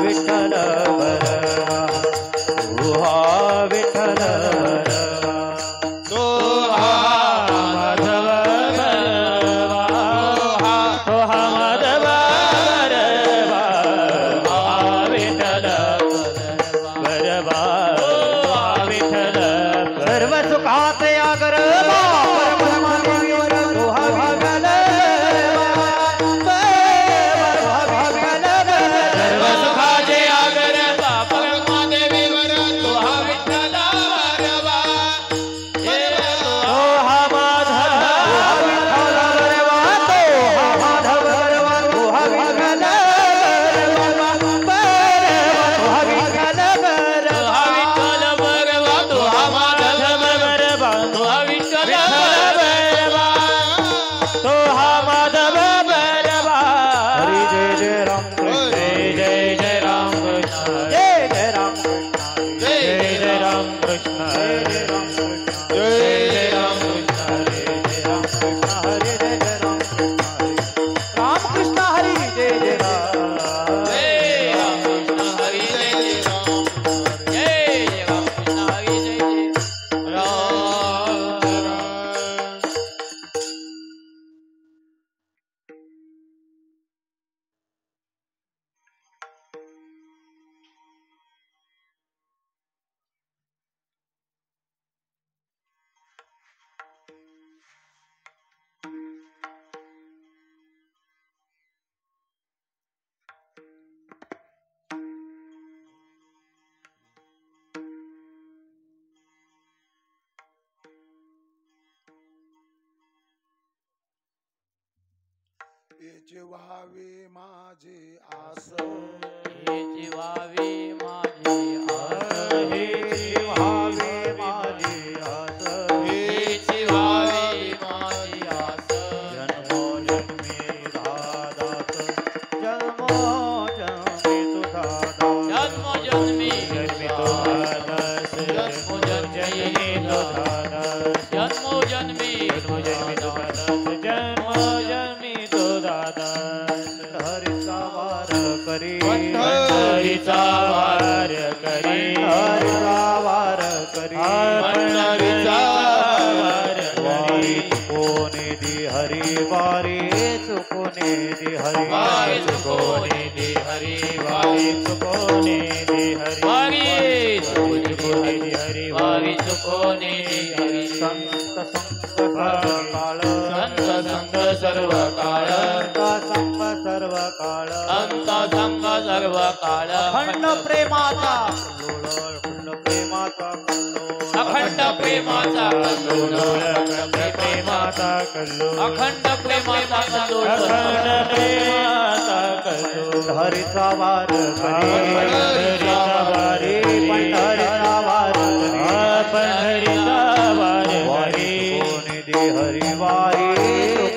विठ्ठल याची व्हावी माझी आस, याची व्हावी माझी आस, याची व्हावी माझी आस, याची व्हावी माझी आस. जन्मोजन्मी दादाच, जन्मोजन्मी तुझा दास, जन्मोजन्मी तुझा दास, जन्मोजन्मी तुझा दास, जन्मोजन्मी जन्मोजन्मी तुझा दास, जन्मोजन्मी तुझा दास. हरीचा वार करी, पंढरीचा वार करी, हरीचा वार करी, पंढरीचा वार वारी चुकोने दि हरी, वारी चुकोने दि हरी, वारी चुकोने दि हरी, वारी चुकोने दि हरी, वारी चुकोने दि हरी, वारी चुकोने दि हरी. संत संग सर्व काळ, संत संग सर्व काळ, संत सर्व काळ, संत संग सर्व काळ. अखंड प्रेमाचा कल्लोळ, अखंड प्रेमाचा कल्लोळ, अखंड प्रेमाचा कल्लोळ, प्रेमाचा कल्लोळ, अखंड प्रेमाचा कल्लोळ. अखंड प्रेमाचा कल्लोळ. हरीचा वार करी, पंढरीचा वारी, पंढरीचा वार करी, पंढरीचा वार करी. कोणी दे हरी वारी,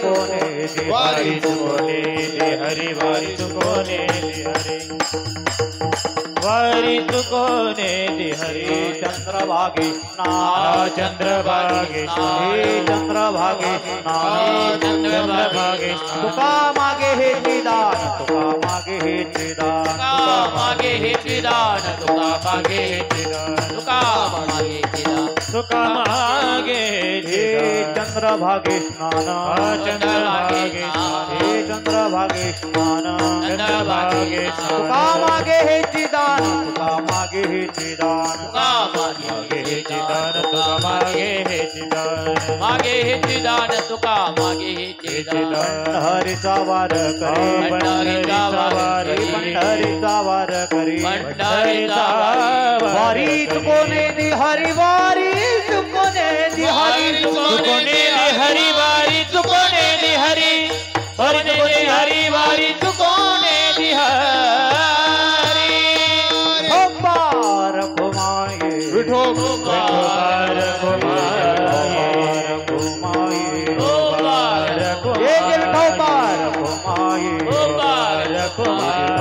कोणी दे हरी, कोणी दे हरी वारी, कोणी दे हरी वारी, चुकोने दे हरी. चंद्रभागे स्नान, चंद्रभागे स्नान, चंद्रभागे स्नान, चंद्रभागे स्नान. तुका मागे हे निदान, तुका मागे हे निदान, तुका मागे हे चिदान, तुका मागे हे निदान, तुका मागे चिदान. तुका मागे हे चंद्रभागे स्नान, चंद्रभागे स्नान, हे चंद्रभागे स्नान, चंद्रभागे स्नान. तुका मागे हे चिदान, तुका मागे हे चिदान, तुका मागे हे चिदान, तुका मागे हे चिदान, मागे हे चिदान, तुका मागे हे चिदान. हरीचा वार करी, पंढरीचा वार, पंढरीचा वार करी, पंढरीचा वारी चुकोने दि हरी, वारी चुकोने दि हरी, चुकोने दि हरी, वारी चुकोने दि हरी, वारी चुकोने दि हरी, वारी चुकोने दि हरी. हो पार घुमाये, विठो पार घुमाये, घुमाये, हो पार ये विठो पार घुमाये, हो पार घुमाये,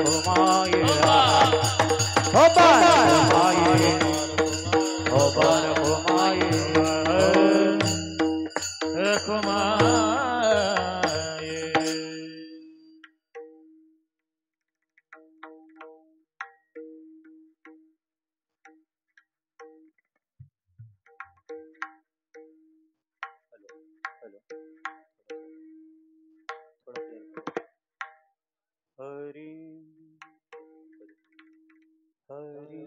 घुमाये, हो हो पार घुमाये, हो पार घुमाये, घुमाये. हरी हरी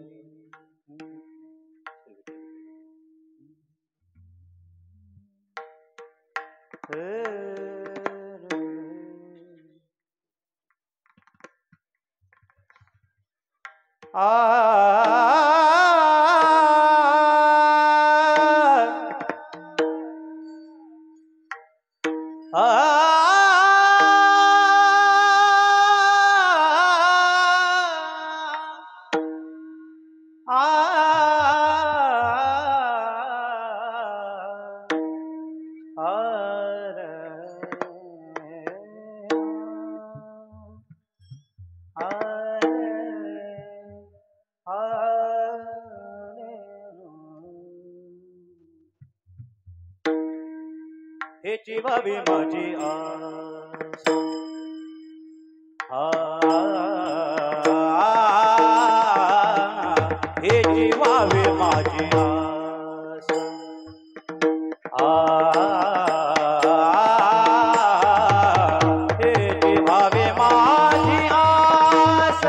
हेची भावी माझी आस, हेची भावी माझी आस, हेची भावी माझी आस,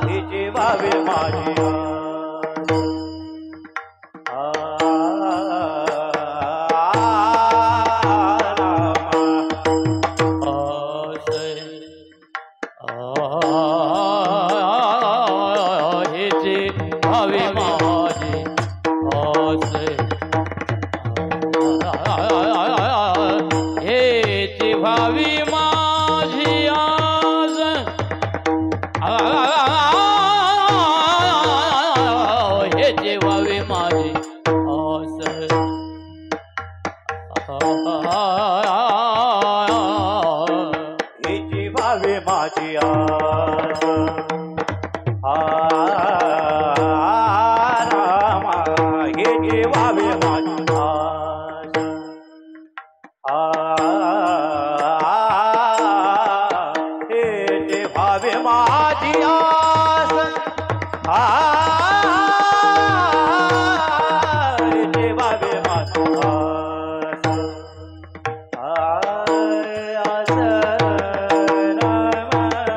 हेची भावी माझी आस. व्हावे माझी आस हे ते व्हावे माझी आस हे ते व्हावे माझी आस आस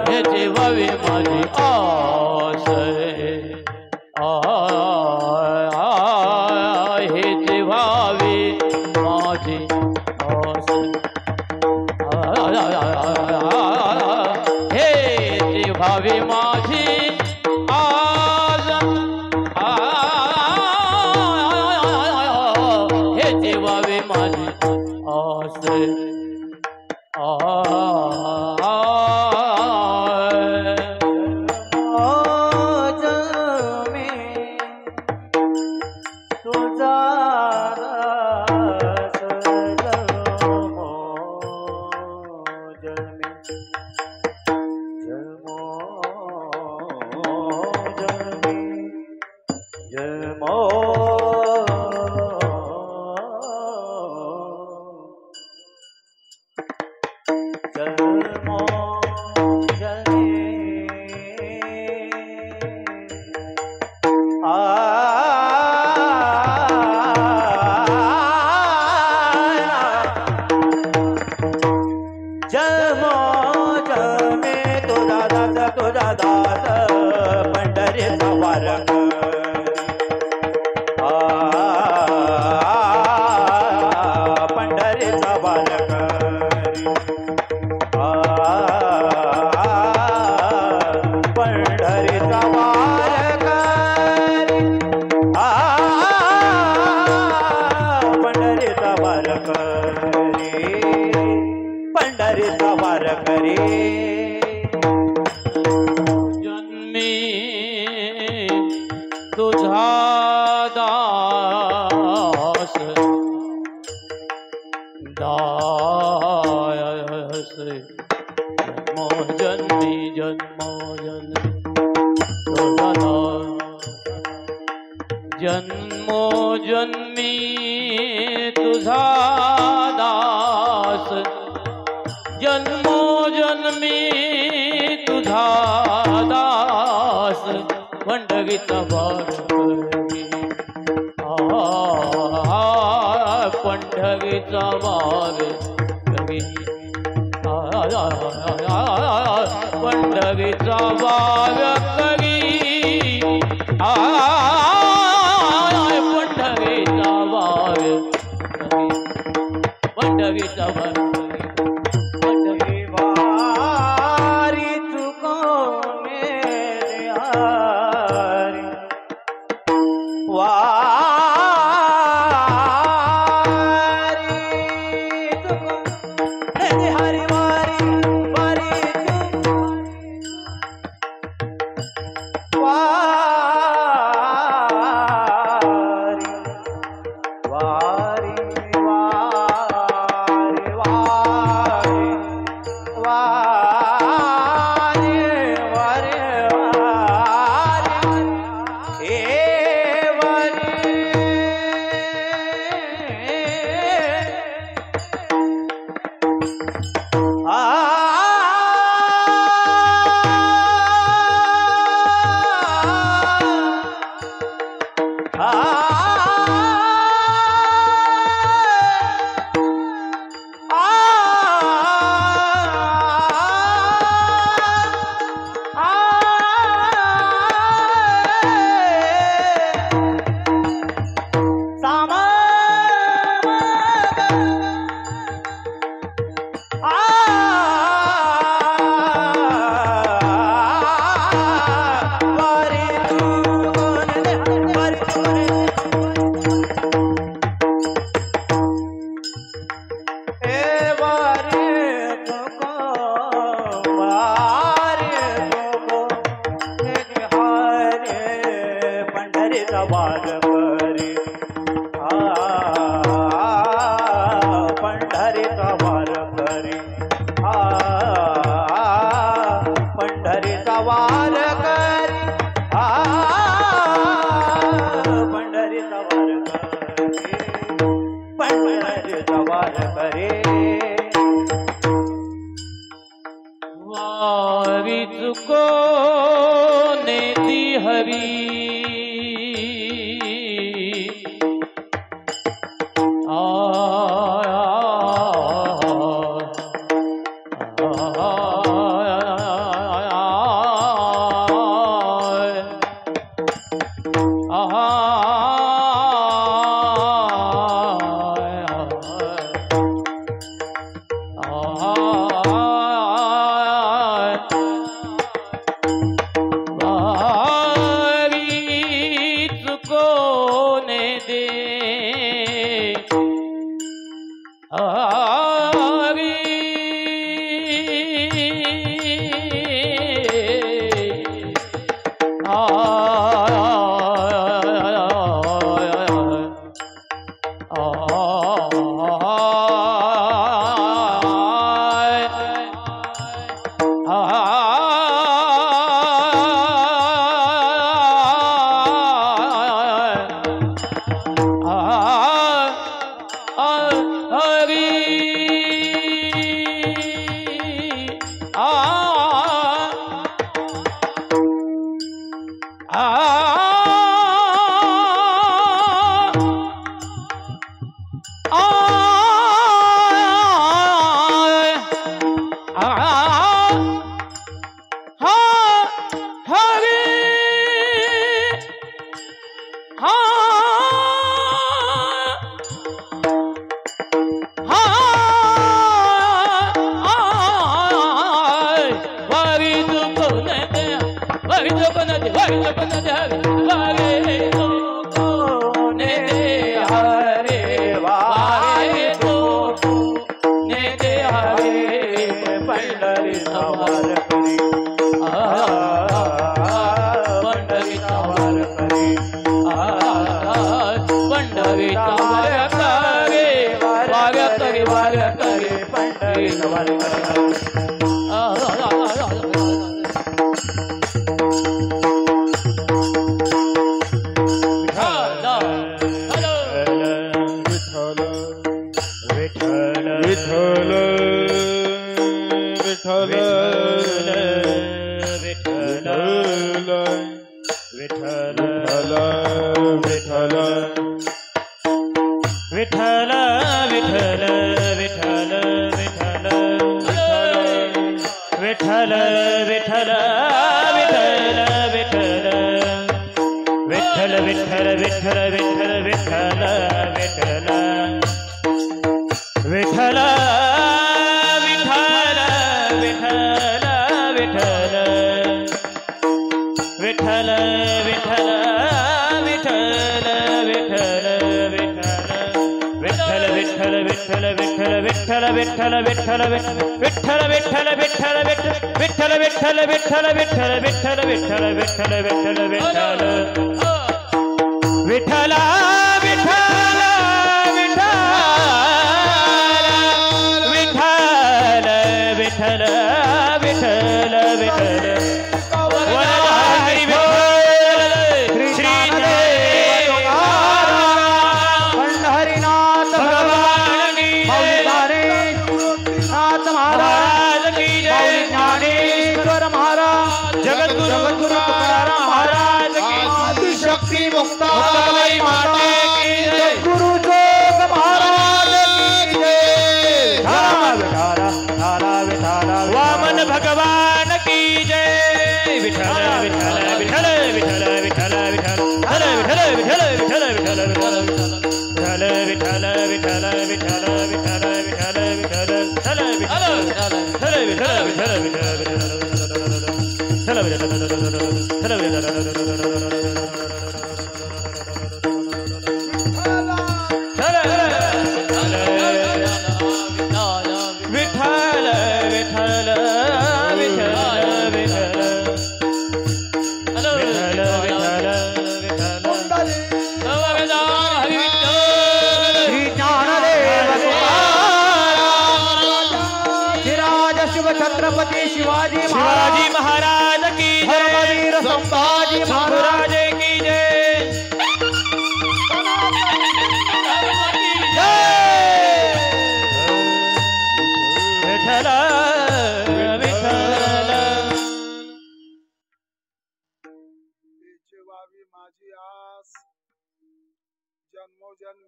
हे जेवावे माझी आस हे जेवावे माझी आस हे जेवावे माझी आस हे जेवावे माझी आस जन्मी तुझा दास दास जन्मी तुझा दास जन्मो जन्मी तुझा दास जन्मो जन्मी तुझा दास पंढरीचा वार करी पंढरीचा वार करी पंढरीचा वार करी पंढरीचा वार करी पंढरीचा वार वार करे वारी चुको नेती हरी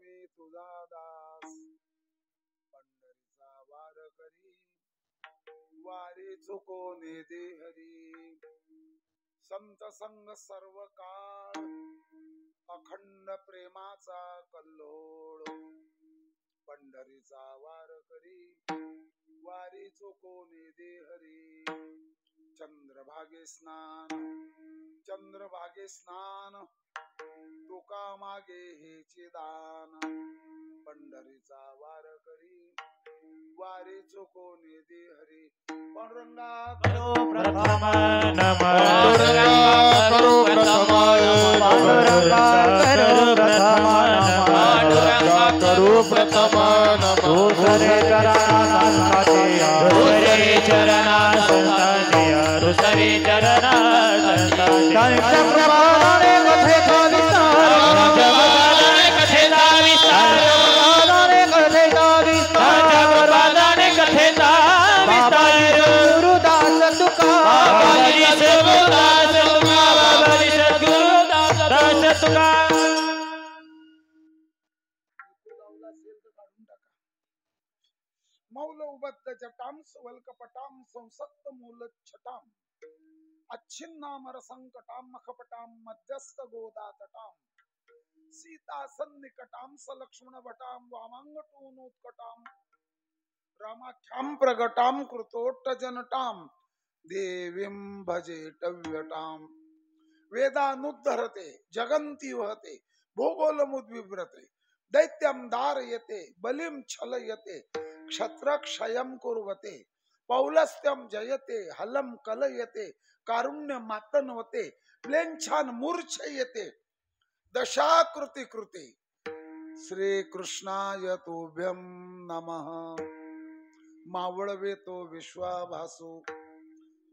मी तुझा दास पंढरीचा वार करी वारी चुकोने दे हरी संत संग सर्व काळ अखंड प्रेमाचा कल्लोळ पंढरीचा वार करी वारी चुकोने दे हरी चंद्रभागे स्नान तुका मागे हेचे दान पंढरीचा वार करी वारी चुकोने दे हरी पांडुरंगा करो प्रथम नमः करो प्रथम पांडुरंगा करो प्रथम नमः पांडुरंगा करो प्रथम नमः दुसरे चरणा संतांचे दुसरे चरणा संतांचे दुसरे चरणा संतांचे प्रभावाने कथेचा विस्तार जगदाने कथेचा विस्तार जगदाने कथेचा विस्तार गुरुदास तुका बाबाजी सद्गुरुदास तुका बाबाजी सद्गुरुदास तुका मौल उबद्ध जटाम स्वल्कपटाम संसक्त मूल छटाम अच्छिन्नामर संकटाम मखपटाम मध्यस्थ गोदा तटाम सीता सन्निकटाम सलक्ष्मण भटाम वामांगटूनोत्कटाम रामाख्याम प्रगटाम कृतोट्ट जनटाम देवीं भजे टव्यटाम वेदानुद्धरते जगन्ति वहते भूगोलमुद्विव्रते दैत्यं धारयते बलिं छलयते क्षत्रक्षयं कुर्वते पौलस्त्यं जयते हलं कलयते कारुण्य मातन्वते म्लेच्छान मूर्छयते दशाकृति कृते श्री कृष्णाय तुभ्यं नमः मावळवे तो विश्वाभासो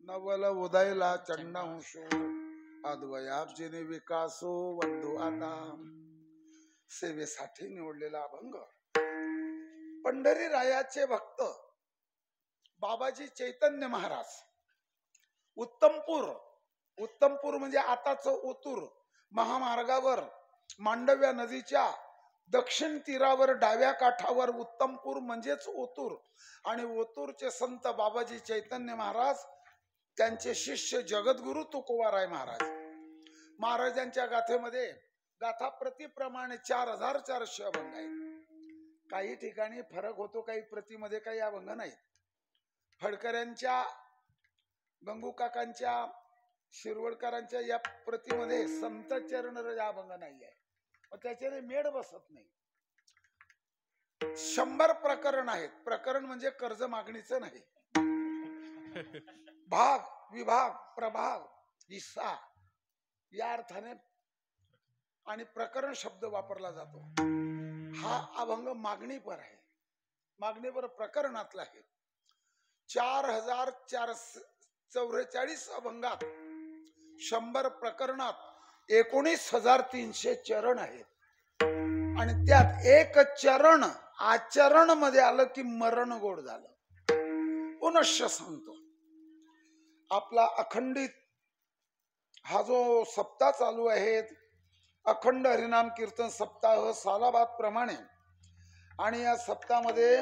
नवल उदयला चंडांशो अद्वयाब्जिनी विकासो वंदू आता सेवेसाठी निवडलेला अभंग पंढरी रायाचे भक्त बाबाजी चैतन्य महाराज उत्तमपूर म्हणजे आताच ओतूर महामार्गावर मांडव्या नदीच्या दक्षिण तीरावर डाव्या काठावर उत्तमपूर म्हणजेच ओतूर आणि ओतूरचे संत बाबाजी चैतन्य महाराज त्यांचे शिष्य जगद्गुरु तुकोबाराय महाराजांच्या गाथेमध्ये गाथा प्रतिप्रमाणे 4400 अभंग आहेत. काही ठिकाणी फरक होतो, काही प्रतीमध्ये काही अभंग नाहीत. फडकऱ्यांच्या गंगू काकांच्या शिरवडकरांच्या या प्रतीमध्ये संत चरण रज अभंग नाही आहे, त्याच्याने मेड बसत नाही. 100 प्रकरण आहेत. प्रकरण म्हणजे कर्ज मागणीचं नाही. भाग विभाग प्रभाग हिस्सा या अर्थाने आणि प्रकरण शब्द वापरला जातो. हा अभंग मागणीपर आहे, मागणीपर प्रकरणातला आहे. 4444 अभंगात 100 प्रकरणात 19,300 चरण आहेत आणि त्यात एक चरण आचरण मध्ये आलं की मरण गोड झालं. पुनश्च सांगतो, आपला अखंडित हा जो सप्ताह चालू आहे, अखंड हरिनाम कीर्तन सप्ताह सालाबाद प्रमाणे, आणि या सप्ताहामध्ये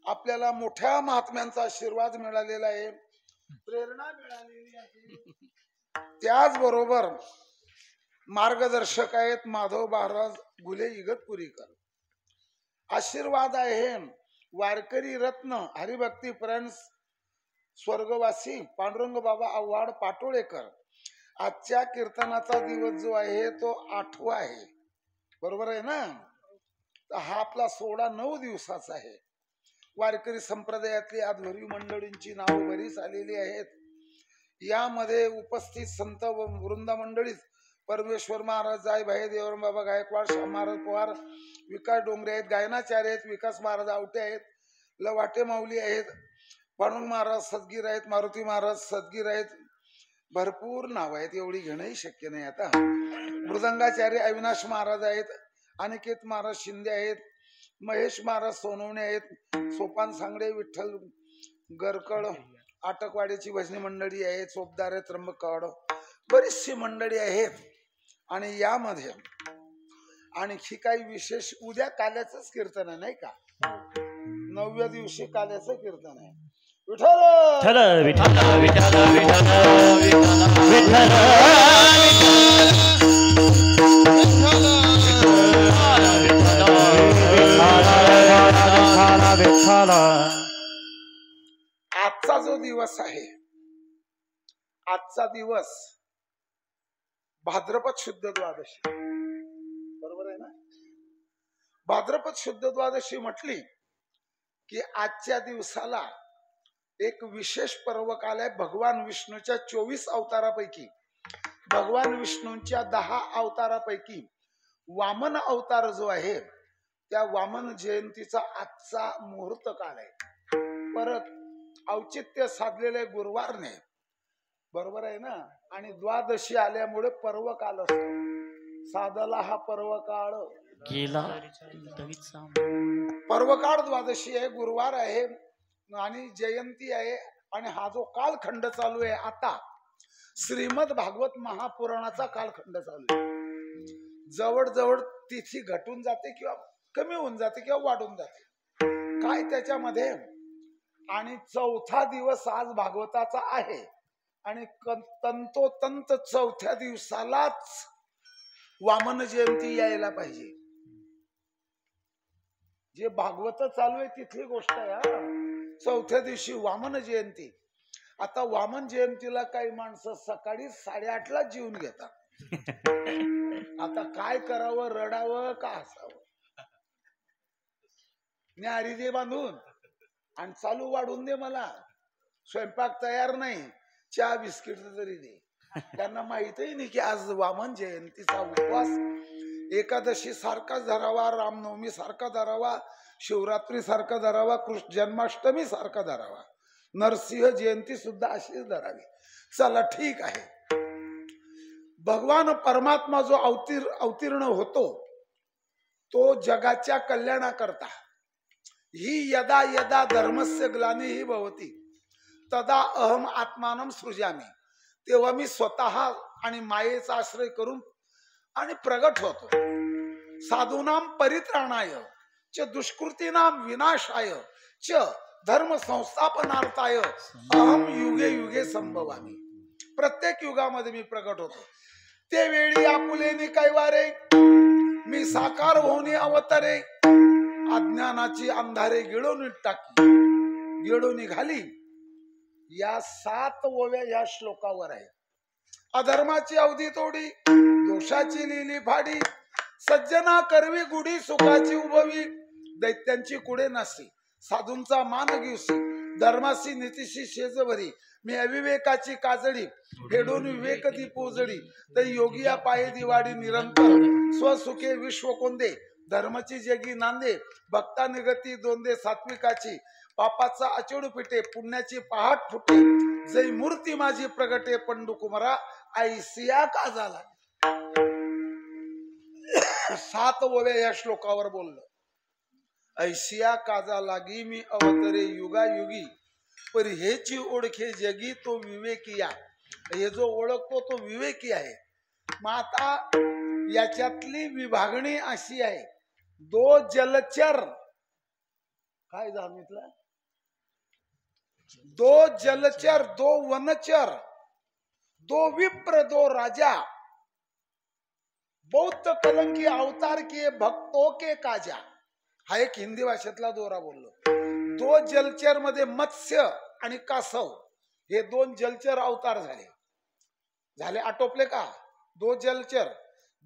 आपल्याला मोठ्या महात्म्यांचा आशीर्वाद मिळालेला आहे, प्रेरणा मिळालेली आहे. त्याचबरोबर मार्गदर्शक आहेत माधव महाराज गुले इगतपुरीकर. आशीर्वाद आहे वारकरी रत्न हरिभक्ती फ्रेंड्स स्वर्गवासी पांडुरंग बाबा आव्हाड पाटोळेकर. आजच्या कीर्तनाचा दिवस जो आहे तो 8वा आहे, बरोबर आहे ना. हा आपला 9 दिवसाचा आहे. वारकरी संप्रदायातली आध्वर्यू मंडळींची नाव बरीच आलेली आहेत. यामध्ये उपस्थित संत व वृंद मंडळीत परमेश्वर महाराज जाय भाई देवराम बाबा गायकवाड, श्याम महाराज पवार, विकास डोंगरे आहेत, गायनाचार्य आहेत, विकास महाराज आवटे आहेत, लवाटे माऊली आहेत, पांडुरंग महाराज सदगीर आहेत, मारुती महाराज सदगीर आहेत. भरपूर नाव आहेत, एवढी घेणंही शक्य नाही. आता मृदंगाचार्य अविनाश महाराज आहेत, अनिकेत महाराज शिंदे आहेत, महेश महाराज सोनवणे आहेत, सोपान सांगडे, विठ्ठल गरकड, आटकवाडीची भजनी मंडळी आहेत, सोपदार त्र्यंबकवाड, बरीचशी मंडळी आहेत. आणि यामध्ये आणखी काही विशेष उद्या काल्याचंच कीर्तन आहे नाही का? 9व्या दिवशी काल्याचं कीर्तन आहे. विठ्ठल विठ्ठल विठ्ठल आजचा जो दिवस आहे, आजचा दिवस भाद्रपद शुद्ध द्वादशी, बरोबर आहे ना? भाद्रपद शुद्ध द्वादशी म्हटली की आजच्या दिवसाला एक विशेष पर्व काल आहे. भगवान विष्णूच्या 24 अवतारापैकी भगवान विष्णूंच्या 10 अवतारापैकी वामन अवतार जो आहे त्या वामन जयंतीचा आजचा मुहूर्त काल आहे. परत औचित्य साधलेले गुरुवारने, बरोबर आहे ना? आणि द्वादशी आल्यामुळे पर्व काल असतो. साधला हा पर्व काळ गेला पर्व काळ द्वादशी आहे, गुरुवार आहे आणि जयंती आहे. आणि हा जो कालखंड चालू आहे आता, श्रीमद भागवत महापुराणाचा कालखंड चालू आहे. जवळजवळ तिथी घटून जाते किंवा कमी होऊन जाते किंवा वाढून जाते, काय त्याच्यामध्ये. आणि 4था दिवस आज भागवताचा आहे आणि तंतोतंत 4थ्या दिवसालाच वामन जयंती यायला पाहिजे. जे भागवत चालू आहे तिथली गोष्ट आहे. 4थ्या दिवशी वामन जयंती. आता वामन जयंतीला काही माणसं सकाळी 8:30ला जीवन घेतात. आता काय करावं, रडावं का हसावं? न्यारी दे बांधून आणि चालू वाढून दे, मला स्वयंपाक तयार नाही, चहा बिस्किट तरी दे. त्यांना माहितही नाही की आज वामन जयंतीचा उपवास एकादशी सारखाच धरावा, रामनवमी सारखा धरावा, शिवरात्री सारखा धरावा, कृष्ण जन्माष्टमी सारखा धरावा, नरसिंह जयंती सुद्धा अशीच धरावी. चला ठीक आहे. भगवान परमात्मा जो अवतीर्ण होतो तो जगाच्या कल्याणाकरता. ही यदा यदा धर्मस्य ग्लानिः भवति तदा अहम आत्मानं सृजामि. तेव्हा मी स्वतः आणि मायेचा आश्रय करून आणि प्रगट होतो. साधूनां परित्राणाय च दुष्कृतीनां विनाशाय च धर्म संस्थापनार्थाय अहम युगे युगे संभवामि. प्रत्येक युगामध्ये मी प्रगट होतो. ते वेळी आपुलेनी कैवारे मी साकार होऊन अवतरे. अज्ञानाची अंधारे गिळून टाकी गिळून घाली. या 7 ओव्या या श्लोकावर आहे. अधर्माची अवधी तोडी, दोषाची लिहिली फाडी, सज्जना करवी गुढी सुखाची उभवी, दैत्यांची कुडे नासी, साधूंचा मान घेऊसी, धर्मासी नीतीशी शेजभरी, मी अविवेकाची काजळी फेडून विवेक दीप उजळी, तर योगिया पाये दिवाडी निरंतर, स्वसुखे विश्व कोंदे, धर्माची जगी नांदे, भक्ता निगती दोंदे सात्विकाची, पापाचा अचूड पिटे, पुण्याची पहाट फुटे, जै मूर्ती माझी प्रगटे पंडू कुमारा ऐसिया का झाला. 7 ओव्या या श्लोकावर बोललं. ऐसिया काजा लागी मी अवतरे युगा युगी, पर हेची ओळखे जगी तो विवेकिया. हे जो ओळखतो तो विवेकी आहे. मग आता याच्यातली विभागणी अशी आहे. 2 जलचर, काय सांगितलं? 2 जलचर, 2 वनचर, 2 विप्र, 2 राजा, बौद्ध कलंकी अवतार किए भक्तों के काजा. हा एक हिंदी भाषेतला दोरा बोललो. 2 जलचर मध्ये मत्स्य आणि कासव हे 2 जलचर अवतार झाले. आटोपले का? 2 जलचर,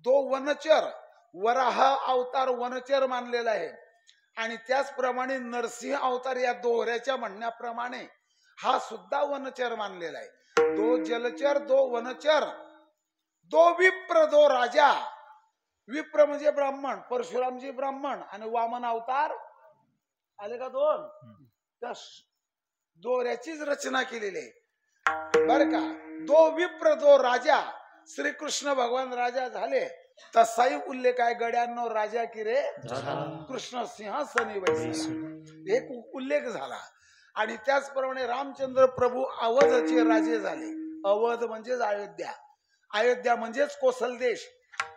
2 वनचर. वराह अवतार वनचर मानलेला आहे. आणि त्याचप्रमाणे नरसिंह अवतार या दोहऱ्याच्या म्हणण्याप्रमाणे हा सुद्धा वनचर मानलेला आहे. 2 जलचर, 2 वनचर, 2 विप्र, 2 राजा. विप्र म्हणजे ब्राह्मण, परशुरामजी ब्राह्मण आणि वामन अवतार आले का 2. त्या दोऱ्याचीच रचना केलेली आहे बर का. 2 विप्र, 2 राजा. श्रीकृष्ण भगवान राजा झाले तसाही उल्लेख आहे. गड्यांनो राजा की रे कृष्ण सिंहासनी बसला, एक उल्लेख झाला. आणि त्याचप्रमाणे रामचंद्र प्रभू अवधचे राजे झाले. अवध म्हणजेच अयोध्या, अयोध्या म्हणजेच कोसल देश.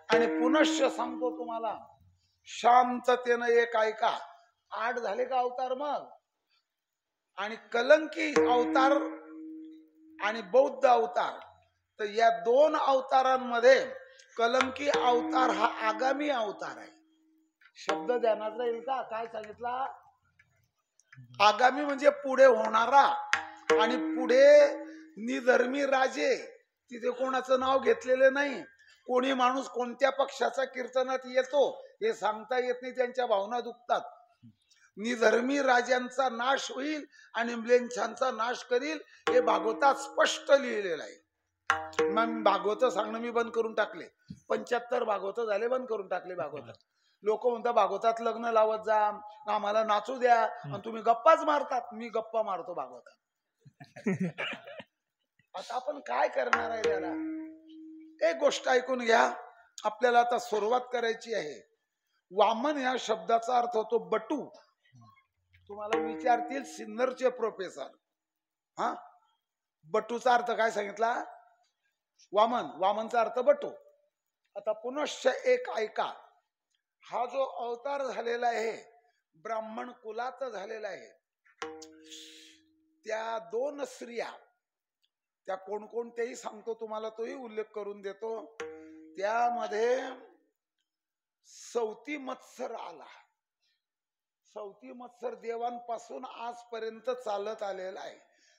आणि पुनश्च सांगतो तुम्हाला, शांततेनं एक ऐका. 8 झाले का अवतार मग? आणि कलंकी अवतार आणि बौद्ध अवतार, तर या 2 अवतारांमध्ये कलंकी अवतार हा आगामी अवतार आहे. शब्द ध्यानात राहील का? काय सांगितला? आगामी म्हणजे पुढे होणारा. आणि पुढे निधर्मी राजे, तिथे कोणाचं नाव घेतलेलं नाही. कोणी माणूस कोणत्या पक्षाचा कीर्तनात येतो हे सांगता येत नाही, त्यांच्या भावना दुखतात. निधर्मी राजांचा नाश होईल आणि म्लेच्छांचा नाश करील, हे भागवतात स्पष्ट लिहिलेलं आहे. मग भागवत सांगणं मी बंद करून टाकले. 75 भागवत झाले, बंद करून टाकले भागवत. लोक म्हणतात भागवतात लग्न लावत जा, आम्हाला नाचू द्या, आणि तुम्ही गप्पाच मारतात. मी गप्पा मारतो भागवतात. आता आपण काय करणार आहे त्याला? एक गोष्ट ऐकून घ्या, आपल्याला आता सुरुवात करायची आहे. वामन या शब्दाचा अर्थ होतो बटू. तुम्हाला विचारतील सिन्नरचे प्रोफेसर, हा बटूचा अर्थ काय सांगितला? वामन. वामनचा अर्थ बटू. आता पुनश्च एक ऐका. हा जो अवतार झालेला आहे ब्राह्मण कुलात झालेला आहे, त्या 2 स्त्रिया, त्या कोणकोणत्याही सांगतो तुम्हाला, तोही उल्लेख करून देतो. त्यामध्ये सौती मत्सर आला. सौती मत्सर देवांपासून आजपर्यंत चालत आलेला आहे.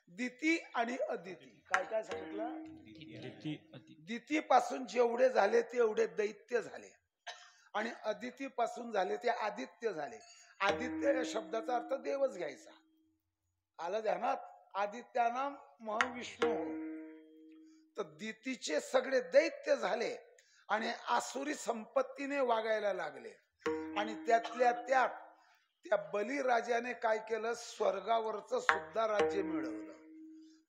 दिती आणि अदिती. काय काय सांगितलं? दिती पासून जेवढे झाले तेवढे दैत्य झाले, आणि अदिती पासून झाले ते आदित्य झाले. आदित्य या शब्दाचा अर्थ देवच घ्यायचा. आलं ध्यानात? आदित्यानाम महाविष्णू. तर दितीचे सगळे दैत्य झाले आणि आसुरी संपत्तीने वागायला लागले. आणि त्यातल्या त्यात त्या बलिराजाने काय केलं? स्वर्गावरचं सुद्धा राज्य मिळवलं,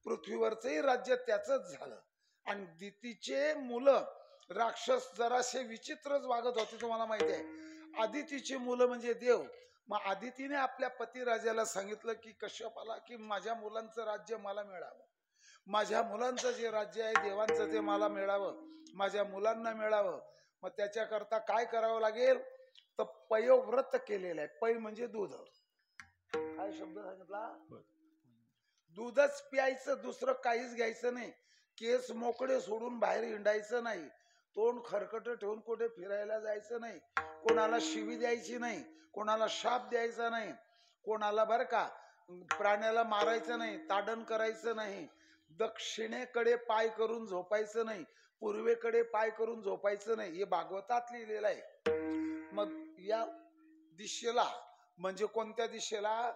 पृथ्वीवरचंही राज्य त्याचंच झालं. आणि दितीचे मुलं राक्षस जरासे विचित्रच वागत होते, तुम्हाला माहिती आहे. आदितीची मुलं म्हणजे देव. मग आदितीने आपल्या पतिराजाला सांगितलं की कश्यपाला, की माझ्या मुलांचं राज्य मला मिळावं, माझ्या मुलांचं जे राज्य आहे देवांचं ते मला मिळावं, माझ्या मुलांना मिळावं. मग त्याच्याकरता काय करावं लागेल? तर पयोव्रत केलेलं आहे. पै म्हणजे दूध. काय शब्द सांगितला? दूधच प्यायचं, दुसरं काहीच घ्यायचं नाही. केस मोकळे सोडून बाहेर हिंडायचं नाही, तोंड खरकट ठेवून कुठे फिरायला जायचं नाही, कोणाला शिवी द्यायची नाही, कोणाला शाप द्यायचा नाही, कोणाला बरं का प्राण्याला मारायचं नाही, ताडण करायचं नाही, दक्षिणेकडे पाय करून झोपायचं नाही, पूर्वेकडे पाय करून झोपायचं नाही. हे भागवतात लिहिलेलं आहे. मग या दिशेला म्हणजे कोणत्या दिशेला?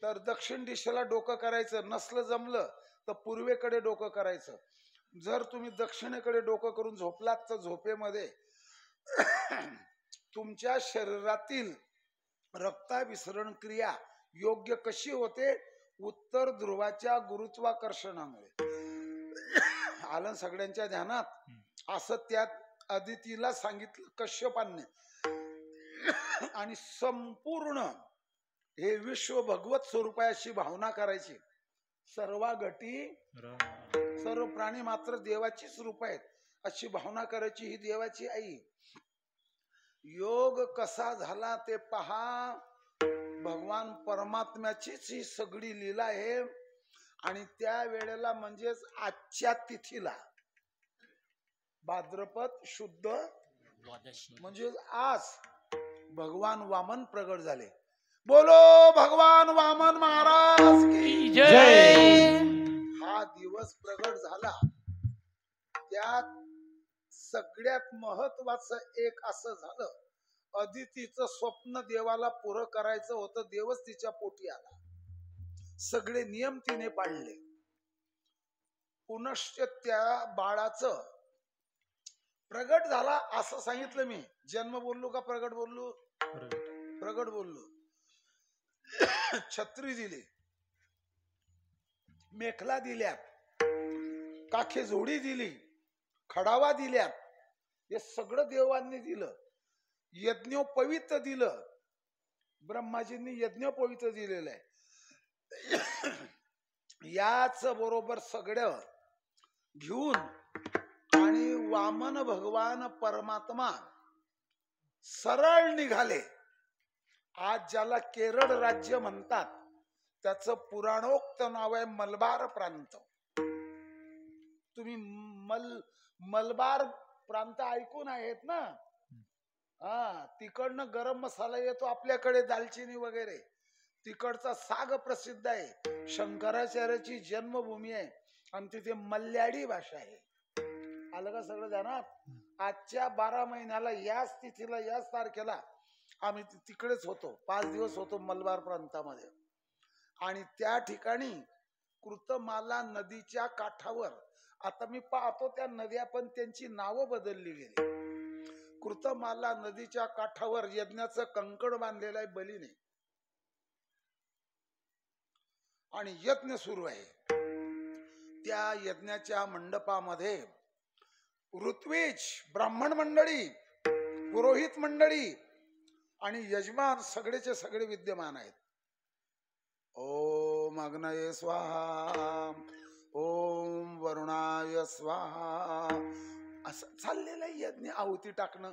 तर दक्षिण दिशेला डोकं करायचं. नसलं जमलं तर पूर्वेकडे डोकं करायचं. जर तुम्ही दक्षिणेकडे डोकं करून झोपलात तर झोपेमध्ये तुमच्या शरीरातील रक्ताभिसरण क्रिया योग्य कशी होते? उत्तर ध्रुवाच्या गुरुत्वाकर्षणामुळे. आलं सगळ्यांच्या ध्यानात? असं त्यात अदितीला सांगितलं कश्यपांनी. आणि संपूर्ण हे विश्व भगवत स्वरूपाची भावना करायची. सर्व घटी सर्व प्राणी मात्र देवाचीच रूप आहेत अशी भावना करायची. ही देवाची आई. योग कसा झाला ते पहा. भगवान परमात्म्याचीच ही सगळी लीला आहे. आणि त्या वेळेला म्हणजेच आजच्या तिथीला भाद्रपद शुद्ध म्हणजे आज भगवान वामन प्रगट झाले. बोलो भगवान वामन महाराज की जय. हा दिवस प्रगट झाला. त्यात सगळ्यात महत्वाचं एक असं झालं, अदितीचं स्वप्न देवाला पुरं करायचं होतं. देवच तिच्या पोटी आला. सगळे नियम तिने पाळले. पुनश्च त्या बाळाचं प्रगट झाला असं सांगितलं मी. जन्म बोललो का प्रगट बोललो? प्रगट बोललो. छत्री दिली, मेखला दिल्यात, काखे जोडी दिली, खडावा दिल्यात. हे सगळं देवांनी दिलं. यज्ञोपवीत दिलं. ब्रह्माजींनी यज्ञोपवीत दिलेलं आहे. याच बरोबर सगळं घेऊन आणि वामन भगवान परमात्मा सरळ निघाले. आज ज्याला केरळ राज्य म्हणतात त्याचं पुराणोक्त नाव आहे मलबार प्रांत. तुम्ही मलबार प्रांत ऐकून आहेत ना? हा, तिकडनं गरम मसाला येतो आपल्याकडे, दालचिनी वगैरे. तिकडचा साग प्रसिद्ध आहे. शंकराचार्याची जन्मभूमी आहे आणि तिथे मल्याळी भाषा आहे. आलं का सगळं ध्यानात? आजच्या 12 महिन्याला याच तिथीला याच तारखेला आम्ही तिकडेच होतो. 5 दिवस होतो मलबार प्रांतामध्ये. आणि त्या ठिकाणी कृतमाला नदीच्या काठावर, आता मी पाहतो त्या नद्या पण त्यांची नावं बदलली गेली. कृतमाला नदीच्या काठावर यज्ञाचं कंकण बांधलेलं आहे बलीने आणि यज्ञ सुरू आहे. त्या यज्ञाच्या मंडपामध्ये ऋत्विज, ब्राह्मण मंडळी, पुरोहित मंडळी आणि यजमान सगळेचे सगळे विद्यमान आहेत. ओम अग्नये स्वाहा, ओम वरुणाय स्वाहा, असं चाललेलं आहे यज्ञ, आहुती टाकणं.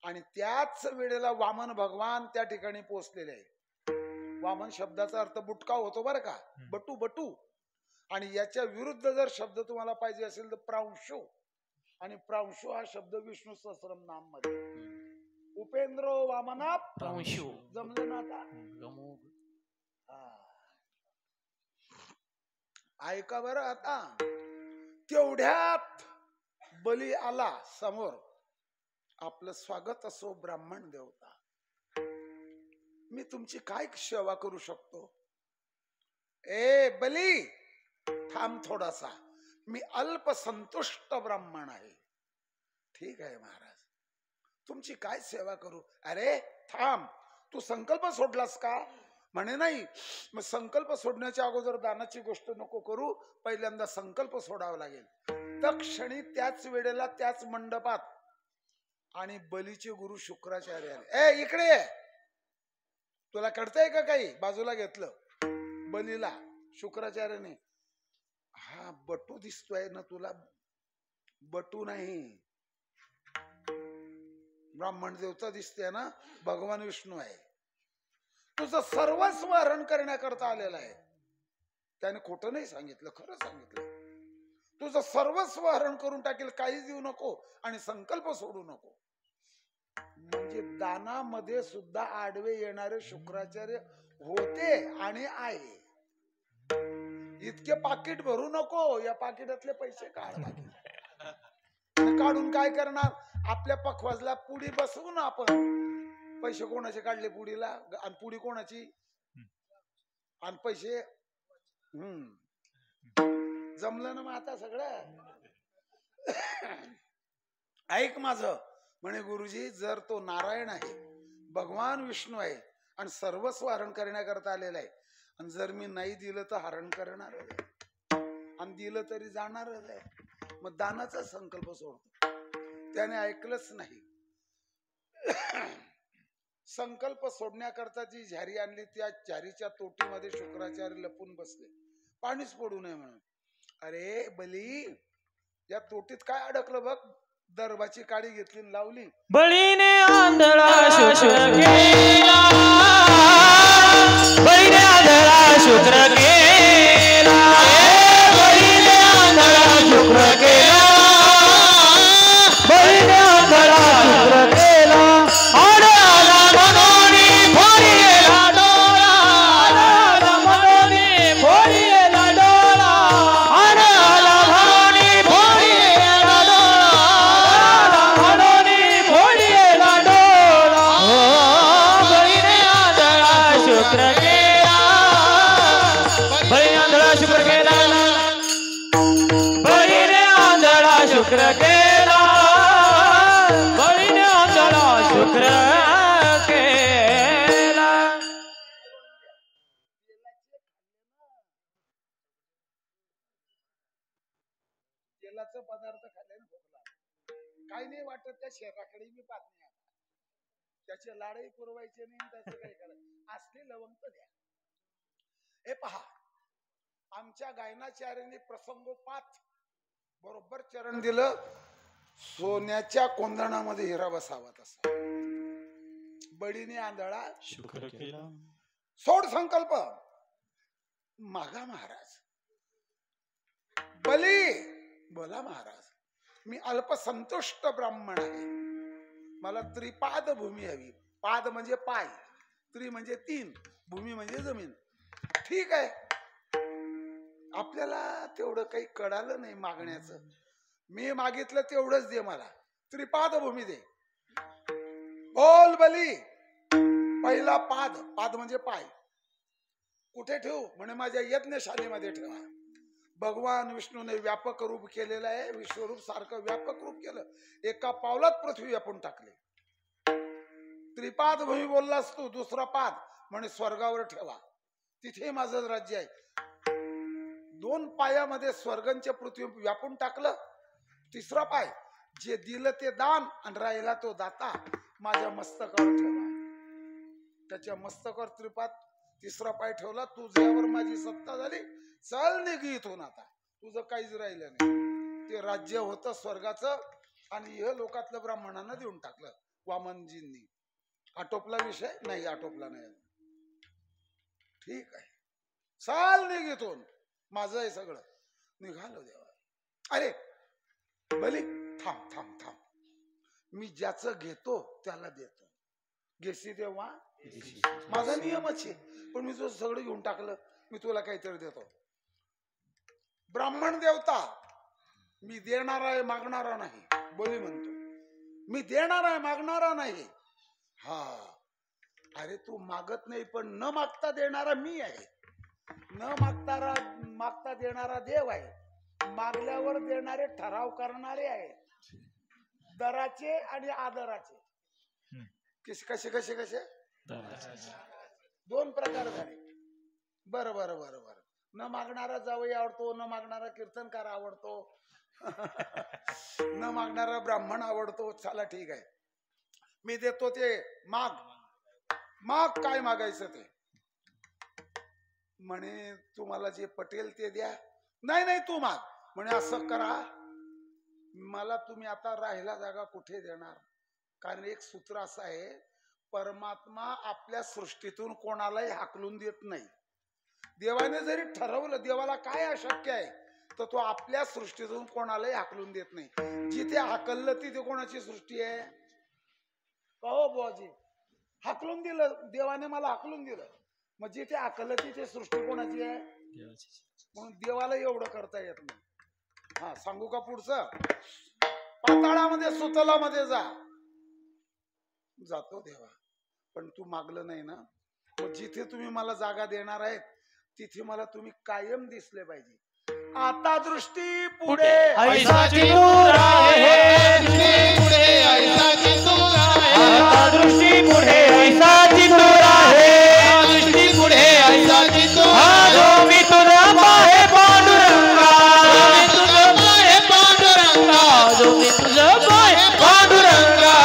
आणि त्याच वेळेला वामन भगवान त्या ठिकाणी पोहोचलेले आहे. वामन शब्दाचा अर्थ बुटका होतो बरं का, बटू बटू. आणि याच्या विरुद्ध जर शब्द तुम्हाला पाहिजे असेल तर प्रांशु. आणि प्रांशु हा शब्द विष्णू सहस्त्रम नाम मध्ये. उपेंद्र वामना प्रांशु. जमलं ना आता? ऐका बरं आता. तेवढ्यात बली आला समोर. आपलं स्वागत असो ब्राह्मण देवता, मी तुमची काय सेवा करू शकतो? ए बली, थांब थोडासा, मी अल्पसंतुष्ट ब्राह्मण आहे. ठीक आहे महाराज, तुमची काय सेवा करू? अरे थांब, तू संकल्प सोडलास का? म्हणे नाही. मग संकल्प सोडण्याच्या अगोदर दानाची गोष्ट नको करू, पहिल्यांदा संकल्प सोडावा लागेल. तत्क्षणी त्याच वेळेला त्याच मंडपात आणि बलीचे गुरु शुक्राचार्य आले. ए इकडे ये, तुला कळतंय का काही? बाजूला घेतलं बलीला शुक्राचार्याने. हा बटू दिसतोय ना तुला? बटू नाही, ब्राह्मण देवता दिसते ना, भगवान विष्णू आहे. तुझं सर्वस्व हरण करण्याकरता आलेला आहे. त्याने खोटं नाही सांगितलं, खरं सांगितलं. तुझं सर्वस्व हरण करून टाकेल, काहीच देऊ नको आणि संकल्प सोडू नको. म्हणजे दानामध्ये सुद्धा आडवे येणारे शुक्राचार्य होते आणि आहे. इतके पाकिट भरू नको, या पाकिटातले पैसे काढ. काढून काय करणार? आपल्या पखवाजला पुडी बसवून आपण पैसे कोणाचे काढले पुडीला, आणि पुडी कोणाची, आणि पैसे जमलं ना मग आता सगळं. ऐक माझं. म्हणे गुरुजी, जर तो नारायण आहे, भगवान विष्णू आहे आणि सर्वस्व हरण करण्याकरता आलेला आहे, आणि जर मी नाही दिलं तर हरण करणार आहे आणि दिलं तरी जाणारच आहे, मग दानाचा संकल्प सोडतो. त्याने ऐकलंच नाही. संकल्प सोडण्याकरता जी झारी आणली, त्या झारीच्या तोटीमध्ये शुक्राचार्य लपून बसले, पाणीच पडू नये म्हणून. अरे बली, या तोटीत काय अडकलं बघ. दरबाची काडी घेतली, लावली. बळीने आंधळा शुक्र केला, बळीने आंधळा शुक्र केला, बळीने आंधळा शुक्र केला, बळीने आंधळा शुक्र केला. आला मनोनी फोडीला डोळा, आला मनोनी फोडीला डोळा, आला मनोनी फोडीला डोळा, मनोनी फोडीला डोळा. बळीने आंधळा शुक्र केला, बळीने आंधळा शुक्र केला, बळीने आंधळा शुक्र केला, बळीने आंधळा शुक्र केला. तेलाचे पदार्थ खाल्ल्याने भोगला काही नाही वाटत. त्या शहराकडे मी पाहत नाही आता. त्याचे लाडही पुरवायचे नाही, त्याचं काही करायचं. असले लवंग तर द्या. हे पहा, आमच्या गायनाचार्याने प्रसंगोपात बरोबर चरण दिलं. सोन्याच्या कोंदणामध्ये हिरा बसावा तसा. बडीने आंधळा शुक्र केला. सोड संकल्प. मागा महाराज. बली बोला महाराज, मी अल्पसंतुष्ट ब्राह्मण आहे. मला त्रिपाद भूमी हवी. पाद म्हणजे पाय, त्रि म्हणजे 3, भूमी म्हणजे जमीन. ठीक आहे, आपल्याला तेवढं काही कळालं नाही मागण्याचं. मी मागितलं तेवढंच दे मला. त्रिपाद भूमी दे. बोल बली. पहिला पाद. पाद म्हणजे पाय. कुठे ठेवू? म्हणे माझ्या यज्ञशालेमध्ये ठेवा. भगवान विष्णूने व्यापक रूप केलेलं आहे. विश्वरूप सारखं व्यापक रूप केलं. एका पावलात पृथ्वी व्यापून टाकली. त्रिपाद भूमी बोललास तू. दुसरा पाद म्हणे स्वर्गावर ठेवा. तिथे माझं राज्य आहे. 2 पायामध्ये स्वर्गांच्या पृथ्वी व्यापून टाकलं. तिसरा पाय जे दिलं ते दान आणि राहिला तो दाता माझ्या मस्तकावर ठेवा. त्याच्या मस्तकावर त्रिपाद तिसरा पाय ठेवला. तुझ्यावर माझी सत्ता झाली. चल निघ इथून. आता तुझं काहीच राहिलं नाही. ते राज्य होतं स्वर्गाचं आणि हे लोकातलं ब्राह्मणांना देऊन टाकलं वामनजींनी. आटोपला विषय? नाही, आटोपला नाही. ठीक आहे, चाल निघ इथून. माझं आहे सगळं. निघालो देवा. अरे बली थांब थांब थांब. मी ज्याचं घेतो त्याला देतो. घेशी तेव्हा माझा नियमच आहे. पण मी तुझं सगळं घेऊन टाकलं. मी तुला काहीतरी देतो. ब्राह्मण देवता मी देणारा आहे, मागणारा नाही. बोली म्हणतो मी देणारा आहे, मागणारा नाही. हा, अरे तू मागत नाही पण न मागता देणारा मी आहे. न मागता देणारा देव आहे. मागल्यावर देणारे ठराव करणारे आहे. दराचे आणि आदराचे. कसे कसे कसे 2 प्रकार झाले. बर बर बर बर. न मागणारा जावई आवडतो, न मागणारा कीर्तनकार आवडतो, न मागणारा ब्राह्मण आवडतो. चला ठीक आहे, मी देतो ते. माग माग. काय मागायचं ते? म्हणे तुम्हाला जे पटेल ते द्या. नाही नाही तू माग. म्हणे असं करा, मला तुम्ही आता राहिला जागा कुठे देणार? कारण एक सूत्र असं आहे, परमात्मा आपल्या सृष्टीतून कोणालाही हाकलून देत नाही. देवाने जरी ठरवलं, देवाला काय अशक्य आहे, तर तो आपल्या सृष्टीतून कोणालाही हाकलून देत नाही. जिथे हाकललं तिथे कोणाची सृष्टी आहे? हो बुवाजी, हाकलून दिलं देवाने, मला हाकलून दिलं. मग जिथे हाकललं तिथे सृष्टी कोणाची आहे? म्हणून देवाला एवढं करता येत नाही. हा, सांगू का पुढचं? पाताळामध्ये सुतलामध्ये जातो देवा, पण तू मागलं नाही ना. मग जिथे तुम्ही मला जागा देणार आहेत तिथे मला तुम्ही कायम दिसले पाहिजे. आता दृष्टी पुढे ऐसाची दूर आहे. आता दृष्टी पुढे ऐसाची दूर आहे. दृष्टी पुढे ऐसाची दूर. जो मी तुझा पाहे पांडुरंगा. तुझं पाय पांडुरंगा. जो मी तुझं पाय पांडुरंगा.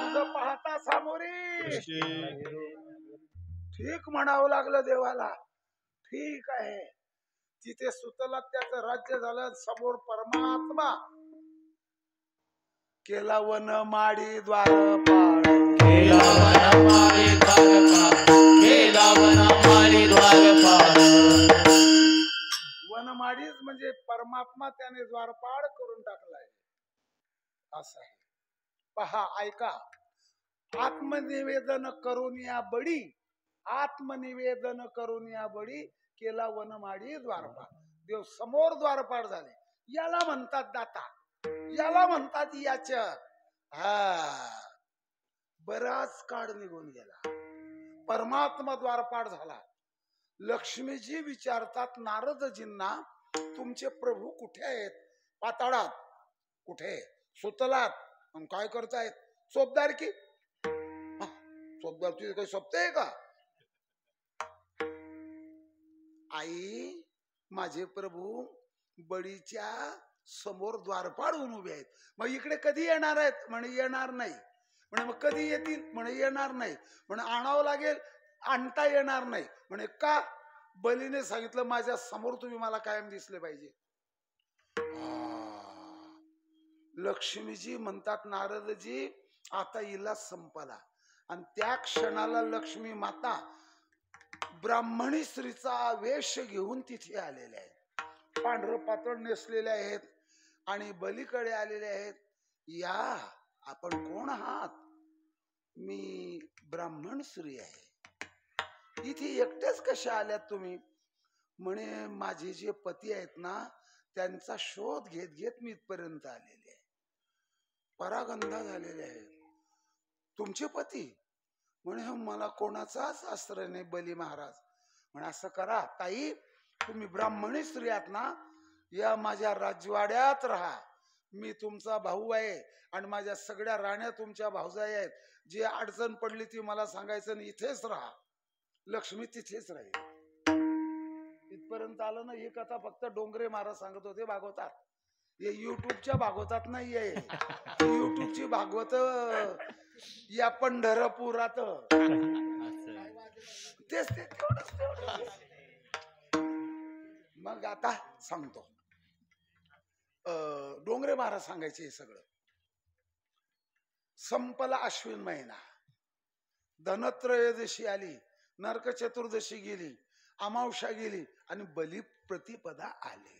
तुझं पाहता सामोरी ठीक म्हणावं लागलं देवाला. ठीक आहे. तिथे सुतलात त्याचं राज्य झालं. समोर परमात्मा केला वन माडी द्वारपाळ. केला वनमाळी द्वारपाळ. केला वनमाळी द्वारपाळ. वनमाडीच म्हणजे परमात्मा त्याने द्वारपाळ करून टाकलाय. असं आहे. पहा, ऐका. आत्मनिवेदन करून या बडी. आत्मनिवेदन करून या बडी केला वनमाडी द्वारपाळ. देव समोर द्वारपाळ झाले. याला म्हणतात दाता, याला म्हणतात याचक. हा, बराच काळ निघून गेला. परमात्मा द्वारपाळ झाला. लक्ष्मीजी विचारतात नारदजींना, तुमचे प्रभू कुठे आहेत? पाताळात. कुठे? सुतलात. आणि काय करतायत? सोपदार की. सोपदार तुझे काही सोपते का? आई, माझे प्रभू बडीच्या समोर द्वारपाळून उभे आहेत. मग इकडे कधी येणार आहेत? म्हणे येणार नाही. म्हणे मग कधी येतील? म्हणे येणार नाही. म्हणे आणावं लागेल? आणता येणार नाही. म्हणे का? बलीने सांगितलं माझ्या समोर तुम्ही मला कायम दिसले पाहिजे. लक्ष्मीजी म्हणतात नारदजी आता हिला संपला. आणि त्या क्षणाला लक्ष्मी माता ब्राह्मणी स्त्रीचा वेश घेऊन तिथे आलेल्या आहेत. पांढरं पातळ नेसलेले आहेत आणि बलीकडे आलेले आहेत. या आपण कोण आहात? मी ब्राह्मण स्त्री आहे. इथे एकटेच कशा आल्यात तुम्ही? म्हणे माझे जे पती आहेत ना त्यांचा शोध घेत घेत मी इथपर्यंत आलेले आहे. परागंधा झालेले आहेत. तुमचे पती? म्हणे मला कोणाचाच आश्रय नाही बली महाराज. म्हणे असं करा ताई, तुम्ही ब्राह्मणी स्त्री आहात ना, या माझ्या राजवाड्यात राहा. मी तुमचा भाऊ आहे आणि माझ्या सगळ्या राण्या तुमच्या भाऊजाई आहेत. जी अडचण पडली ती मला सांगायचं आणि इथेच राहा. लक्ष्मी तिथेच राहील. इथपर्यंत आलं ना. ही कथा फक्त डोंगरे महाराज सांगत होते भागवतात. हे युट्यूबच्या भागवतात नाहीये. युट्यूबची भागवत या पंढरपुरात तेच ते मग आता सांगतो. डोंगरे महाराज सांगायचे हे सगळं. संपला अश्विन महिना, धनत्रयोदशी आली, नरक चतुर्दशी गेली, अमावस्या गेली आणि बली प्रतिपदा आले.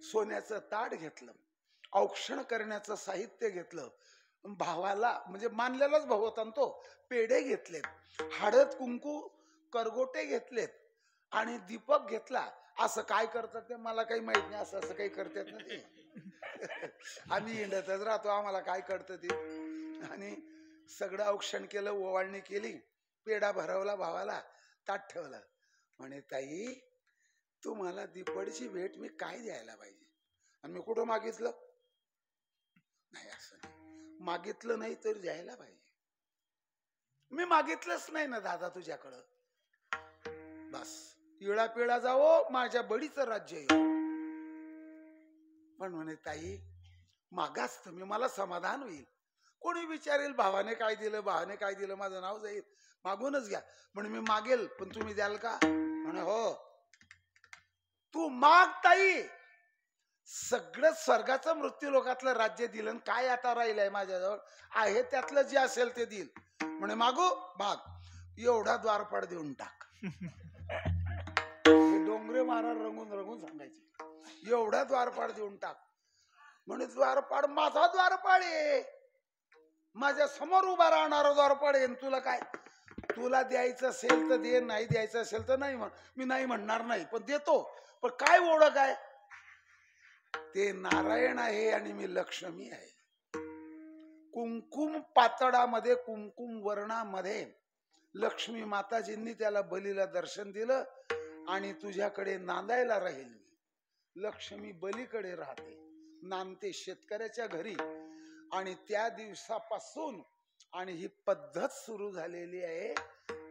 सोन्याचं ताट घेतलं, औक्षण करण्याचं साहित्य घेतलं, भावाला म्हणजे मानलेलाच भाऊ होता तो, पेढे घेतलेत, हळद कुंकू करगोटे घेतलेत आणि दीपक घेतला. असं काय करतात ते मला काही माहित नाही. असं असं काही करतात ना ते. आम्ही हिंडतच राहतो, आम्हाला काय कळतं ते. आणि सगळं औक्षण केलं, ओवाळणी केली, पेढा भरवला, भावाला ताट ठेवलं. म्हणे ताई तुम्हाला दीपडची भेट मी काय द्यायला पाहिजे? आणि मी कुठं मागितलं नाही. असं नाही, मागितलं नाही तर द्यायला पाहिजे. मी मागितलंच नाही ना दादा तुझ्याकडं. बस इळा पिळा जावो, माझ्या बडीचं राज्य येऊ. पण म्हणे ताई मागाच तुम्ही, मला समाधान होईल. कोणी विचारेल भावाने काय दिलं, भावाने काय दिलं, माझं नाव जाईल. मागूनच घ्या. म्हणे मी मागेल पण तुम्ही द्याल का? म्हणे हो. तू माग ताई, सगळं स्वर्गाचं मृत्यू लोकातलं राज्य दिलं. काय आता राहिलंय माझ्याजवळ? आहे त्यातलं जे असेल ते देईल. म्हणे मागू माग, एवढा द्वारपाड देऊन टाक. डोंगरे महाराज रंगून रंगून सांगायचे, एवढा द्वारपाड देऊन टाक. म्हणे द्वारपाड माझा द्वारपाड आहे, माझ्या समोर उभा राहणारा द्वारपाड आहे. तुला काय, तुला द्यायचं असेल तर दे, नाही द्यायचं असेल तर नाही म्हण. मी नाही म्हणणार नाही, पण देतो. पण काय ओळख आहे? ते नारायण आहे आणि मी लक्ष्मी आहे. कुंकुम पातळामध्ये, कुंकुम वर्णामध्ये लक्ष्मी माताजींनी त्याला बलीला दर्शन दिलं आणि तुझ्याकडे नांदायला राहील मी. लक्ष्मी बलीकडे राहते, नांदते शेतकऱ्याच्या घरी. आणि त्या दिवसापासून आणि ही पद्धत सुरू झालेली आहे.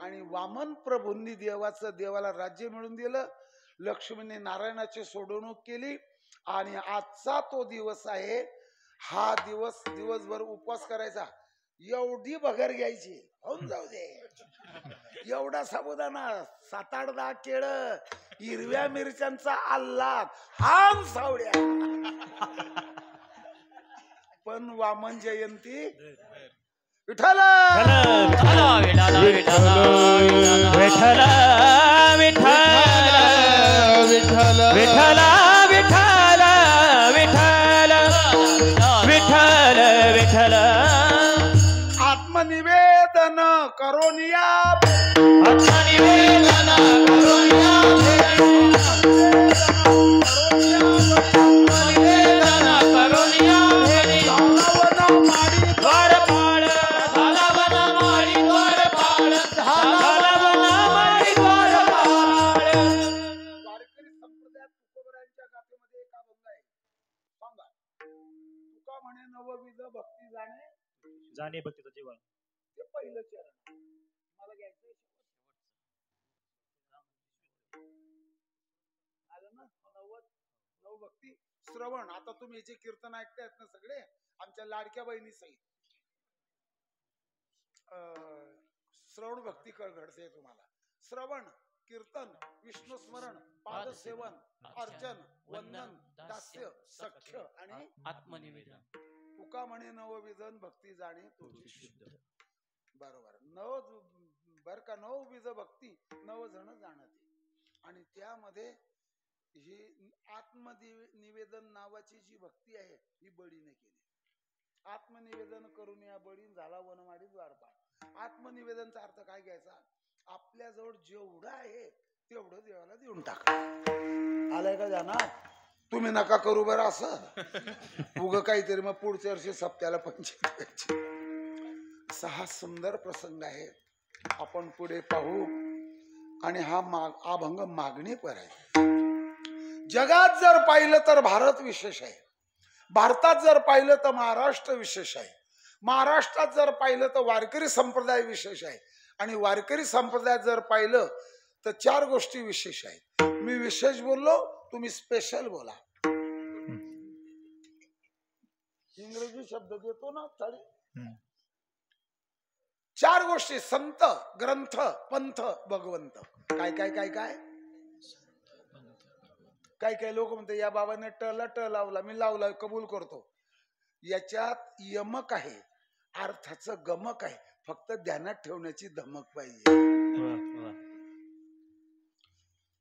आणि वामन प्रभूंनी देवाला राज्य मिळून दिलं. लक्ष्मीने नारायणाची सोडवणूक केली आणि आजचा तो दिवस आहे. हा दिवस दिवसभर उपवास करायचा. एवढी भगर घ्यायची, होऊन जाऊ दे. एवढा साबुदाणा, 7-8-10 केळ, हिरव्या मिरच्यांचा आल्हाद, हान सावड्या. पण वामन जयंती विठ्ठल विठ्ठल विठ्ठल विठ्ठल विठ्ठल विठ्ठल विठ्ठल विठ्ठल आत्मनिवेदन करोनिया, आत्मनिवेदन करोनिया, आत्मनिवेदन करोनिया. द्वारपाळ झालावन माळी, द्वारपाळ झालावन माळी, द्वारपाळ. वारकरी संप्रदायात तुकोबरायांच्या गाथेमध्ये एक अभंग आहे. सांगा. तुका म्हणे नवविध भक्ती जाणे भक्तीचं जीवन. ते पहिलं चरण. मला घ्यायचंय आलं ना. नव भक्ती श्रवण. आता तुम्ही जे कीर्तन ऐकतायत ना सगळे, आमच्या लाडक्या बहिणी सहित श्रवण भक्ती घडते तुम्हाला. श्रवण कीर्तन, विष्णू स्मरण, पादसेवन, अर्चन, वंदन, दास्य, सख्य आणि आत्मनिवेदन. तुका म्हणे नवविधन भक्ती जाणे तुझी शुद्ध. बरोबर. नव बर का, नवविध भक्ती नव जण जाणते. आणि त्यामध्ये ही आत्मनिवेदन नावाची जी भक्ती आहे ही बळीने केली. आत्मनिवेदन करून या बळीन झाला वनमाडी द्वारपाल. आत्मनिवेदनचा अर्थ काय घ्यायचा? आपल्याजवळ जेवढं आहे तेवढं देवाला देऊन टाका. आलाय का जाणार? तुम्ही नका करू बरं असं उग काहीतरी मग पुढच्या वर्षी सप्त्याला 25. असा हा सुंदर प्रसंग आहे. आपण पुढे पाहू. आणि हा अभंग मागणीपर आहे. जगात जर पाहिलं तर भारत विशेष आहे. भारतात जर पाहिलं तर महाराष्ट्र विशेष आहे. महाराष्ट्रात जर पाहिलं तर वारकरी संप्रदाय विशेष आहे. आणि वारकरी संप्रदायात जर पाहिलं तर 4 गोष्टी विशेष आहेत. मी विशेष बोललो, तुम्ही स्पेशल बोला. इंग्रजी शब्द देतो ना तरी 4 गोष्टी: संत, ग्रंथ, पंथ, भगवंत. काय काय काय काय काय काय लोक म्हणते या बाबाने टला ट लावला, मी लावला, कबूल करतो. याच्यात यमक आहे, अर्थाचं गमक आहे. फक्त ध्यानात ठेवण्याची धमक पाहिजे.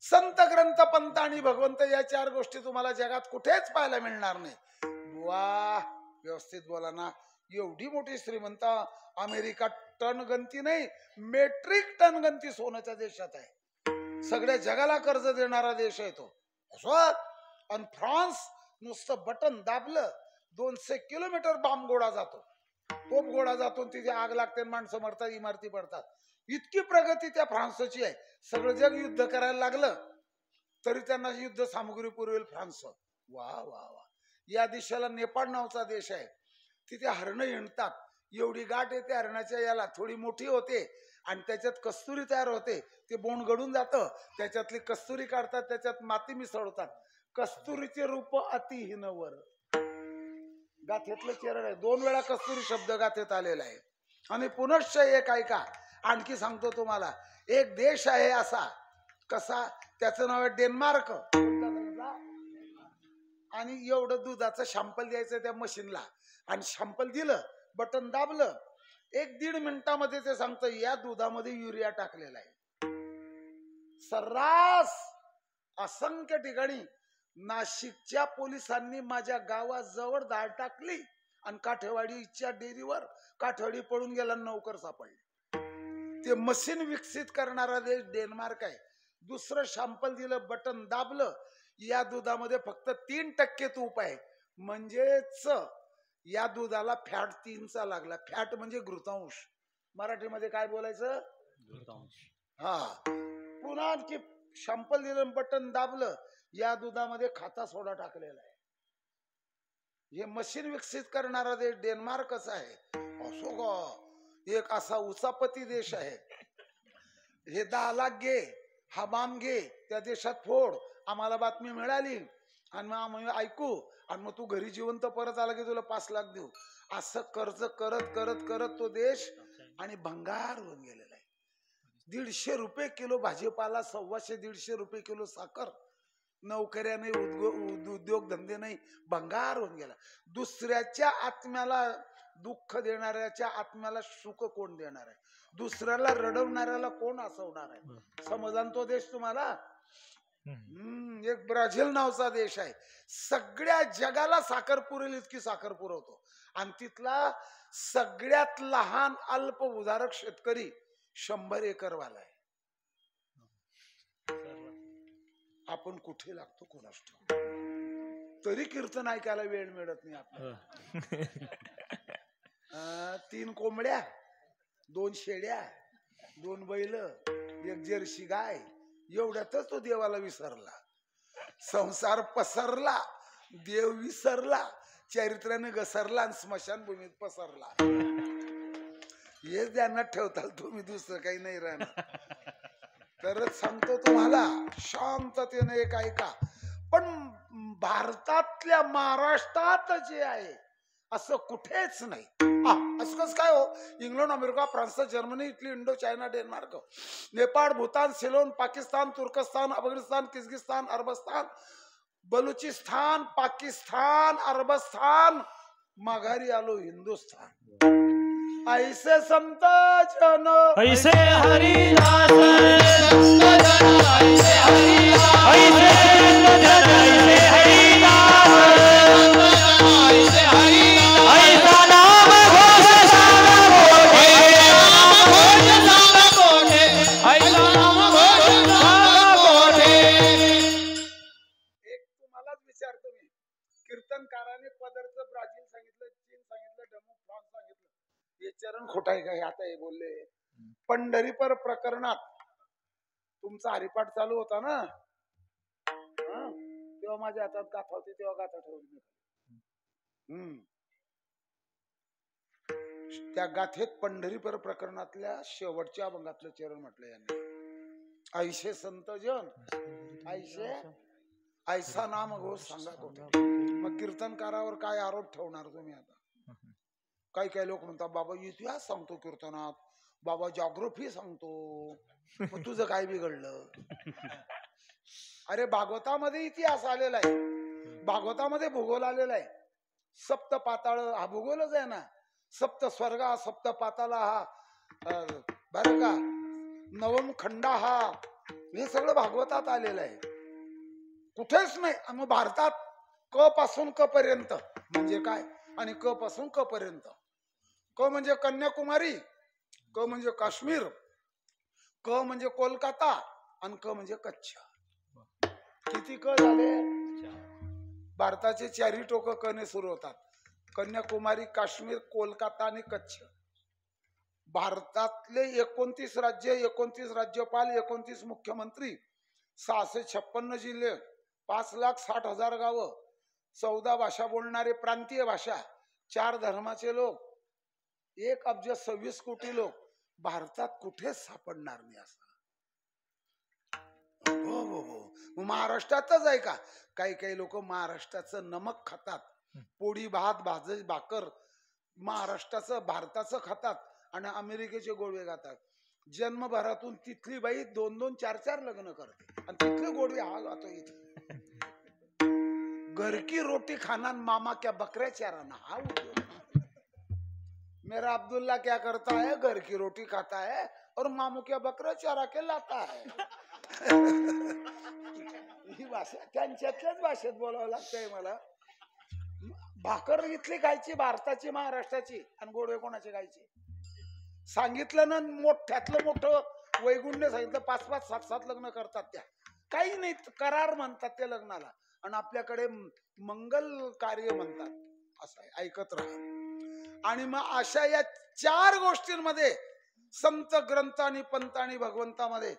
संत, ग्रंथ, पंथ आणि भगवंत या 4 गोष्टी तुम्हाला जगात कुठेच पाहायला मिळणार नाही. वा, व्यवस्थित बोला ना. एवढी मोठी श्रीमंत अमेरिका टन गंती नाही, मेट्रिक टन गंती सोन्याच्या देशात आहे. सगळ्या जगाला कर्ज देणारा देश आहे तो. आणि फ्रान्स नुसतं बटन दाबलं 200 किलोमीटर बांब गोळा जातो, तोप गोळा जातो, तिथे आग लागते, माणसं मरतात, इमारती पडतात. इतकी प्रगती त्या फ्रान्सची आहे. सगळं जग युद्ध करायला लागलं तरी त्यांना युद्ध सामुग्री पुरवेल फ्रान्स. वा वा वा. या देशाला नेपाळ नावचा देश आहे. तिथे हरणं हिंडतात. एवढी गाठ येते हरणाच्या याला, थोडी मोठी होते आणि त्याच्यात कस्तुरी तयार होते. ते बोंड गडून जातं, त्याच्यातली कस्तुरी काढतात, त्याच्यात माती मिसळतात. कस्तुरीचे रूप अतिहीनवर. गाथेतलं चरण आहे. 2 वेळा कस्तुरी शब्द गाथेत आलेला आहे. आणि पुनश्च एक ऐका, आणखी सांगतो तुम्हाला. एक देश आहे असा, कसा, त्याचं नाव आहे डेन्मार्क. आणि एवढं दुधाचं शॅम्पल द्यायचं त्या मशीनला, आणि शॅम्पल दिलं, बटन दाबलं, 1-1.5 मिनिटामध्ये ते सांगतं या दुधामध्ये युरिया टाकलेला आहे. सर्रास असंख्य ठिकाणी नाशिकच्या पोलिसांनी माझ्या गावाजवळ धाड टाकली आणि काठेवाडीच्या डेअरीवर काठेवाडी पळून गेला, नौकर सापडले. ते मशीन विकसित करणारा देश डेन्मार्क आहे. दुसरं शॅम्पल दिलं, बटन दाबलं, या दुधामध्ये फक्त 3% तूप आहे. म्हणजेच या दुधाला फॅट 3चा लागला. फॅट म्हणजे घृतांश. मराठीमध्ये काय बोलायचं? घृतांश. हा. पुन्हा आणखी शॅम्पल दिलं, बटन दाबलं, या दुधामध्ये खाता सोडा टाकलेला आहे. हे मशीन विकसित करणारा देश डेन्मार्कच आहे. असो ग, एक असा उचापती देश आहे. हे 10 लाख घे, हा बाम घे, त्या देशात फोड. आम्हाला बातमी मिळाली आणि मग आम्ही ऐकू, आणि मग तू घरी जिवंत परत आला की तुला 5 लाख देऊ. असं कर्ज करत करत करत तो देश आणि भंगार होऊन गेलेला आहे. 150 रुपये किलो भाजीपाला, 125-150 रुपये किलो साखर. नोकऱ्या नाही, उद्योग धंदे नाही, भंगार होऊन गेला. दुसऱ्याच्या आत्म्याला दुःख देणाऱ्याच्या आत्म्याला सुख कोण देणार आहे? दुसऱ्याला रडवणाऱ्याला कोण हसवणार आहे? समजा तो देश तुम्हाला. एक ब्राझील नावचा देश आहे. सगळ्या जगाला साखर पुरेल इतकी साखर पुरवतो. आणि तिथला सगळ्यात लहान अल्प उदारक शेतकरी 100 एकर वाला आहे. आपण कुठे लागतो कोणास ठाऊक. तरी कीर्तन ऐकायला वेळ मिळत नाही आपल्याला. 3 कोंबड्या, 2 शेळ्या, 2 बैल, 1 जर्सी गाय, एवढ्यातच तो देवाला विसरला. संसार पसरला, देव विसरला, चरित्राने घसरला आणि स्मशानभूमीत पसरला. हेच ध्यानात ठेवताल तुम्ही, दुसरं काही नाही राहणार. तरच सांगतो तुम्हाला, शांततेने एक ऐका. पण भारतातल्या महाराष्ट्रात जे आहे, असं कुठेच नाही. असं कसं काय हो? England, America, France, Germany, Italy, Indo, China, Denmark, Nepal, Bhutan, Ceylon, Pakistan, तुर्कस्तान, अफगाणिस्तान, किर्गिस्तान, अरबस्तान, बलुचिस्तान, पाकिस्तान, अरबस्तान, माघारी आलो हिंदुस्थान. ऐसे संत जन ऐसे हरिदास ऐसे हरिदास ऐसे जन ऐसे हरिदास ऐसे हरिदास ऐसा नाम घोष सारा मोठे ऐसा नाम घोष सारा कोठे. एक तुम्हालाच विचारतो मी, कीर्तनकाराने पदरचं ब्राझील सांगितलं, चीन सांगितलं, डमू फ्रान्स सांगितलं, हे चरण खोट आहे का? हे आता हे बोलले. पंढरीपर प्रकरणात तुमचा हरिपाठ चालू होता ना, तेव्हा माझ्या हातात गाथा होती, तेव्हा गाथा ठेवली. त्या गाथेत पंढरीपर प्रकरणातल्या शेवटच्या अभंगातलं चरण म्हटलं यांनी. ऐशे संत जन ऐशे ऐसा नाम घोष सांगा कुठे. मग कीर्तनकारावर काय आरोप ठेवणार तुम्ही आता? काही काही लोक म्हणतात बाबा इतिहास सांगतो कीर्तनात, बाबा जॉग्राफी सांगतो. मग तुझं काय बिघडलं? अरे भागवतामध्ये इतिहास आलेला आहे, भागवतामध्ये भूगोल आलेला आहे. सप्त पाताळ हा भूगोलच आहे ना. सप्त स्वर्गा सप्त पाताला हा बरं का, नवम खंडा हा, हे सगळं भागवतात आलेलं आहे. कुठेच नाही. मग भारतात क पासून क पर्यंत म्हणजे काय, आणि क पासून क पर्यंत. क म्हणजे कन्याकुमारी, क म्हणजे काश्मीर, क म्हणजे कोलकाता, आणि क म्हणजे कच्छ. किती क झाले? भारताचे चारही टोक क ने सुरू होतात. कन्याकुमारी, काश्मीर, कोलकाता आणि कच्छ. भारतातले 29 राज्य, 29 राज्यपाल, 29 मुख्यमंत्री, 656 जिल्हे, 5,60,000 गावं, 14 भाषा बोलणारे प्रांतीय भाषा, 4 धर्माचे लोक, 1,26 कोटी लोक. भारतात कुठेच सापडणार नाही असं. महाराष्ट्रातच आहे का? काही काही लोक महाराष्ट्राचं नमक खातात, पोळी भात भाकर महाराष्ट्राचं भारताचं खातात, आणि अमेरिकेचे गोडवे खातात. जन्मभरातून तिथली बाई 2-2, 4-4 लग्न करते, आणि तिथले गोडवे हा गातो इथे. घर की रोटी खाना मामा क्या बकऱ्या चाराना, हा उद्योग. मेरा अब्दुल्ला क्या करता है? घर की रोटी खाता है और मामू क्या बकऱ्या चारा के लाता है. ही भाषा त्यांच्यातल्याच भाषेत बोलावं लागतंय मला. भाकर इथली खायची भारताची, महाराष्ट्राची, आणि गोडवे कोणाचे खायचे? सांगितलं ना, मोठ्यातलं मोठं वैगुण्य सांगितलं. 5-5, 7-7 लग्न करतात. त्या काही नाही, करार म्हणतात त्या लग्नाला, आणि आपल्याकडे मंगल कार्य म्हणतात. असं आहे, ऐकत राहा. आणि मग अशा या 4 गोष्टींमध्ये, संत ग्रंथ आणि पंत आणि भगवंतामध्ये,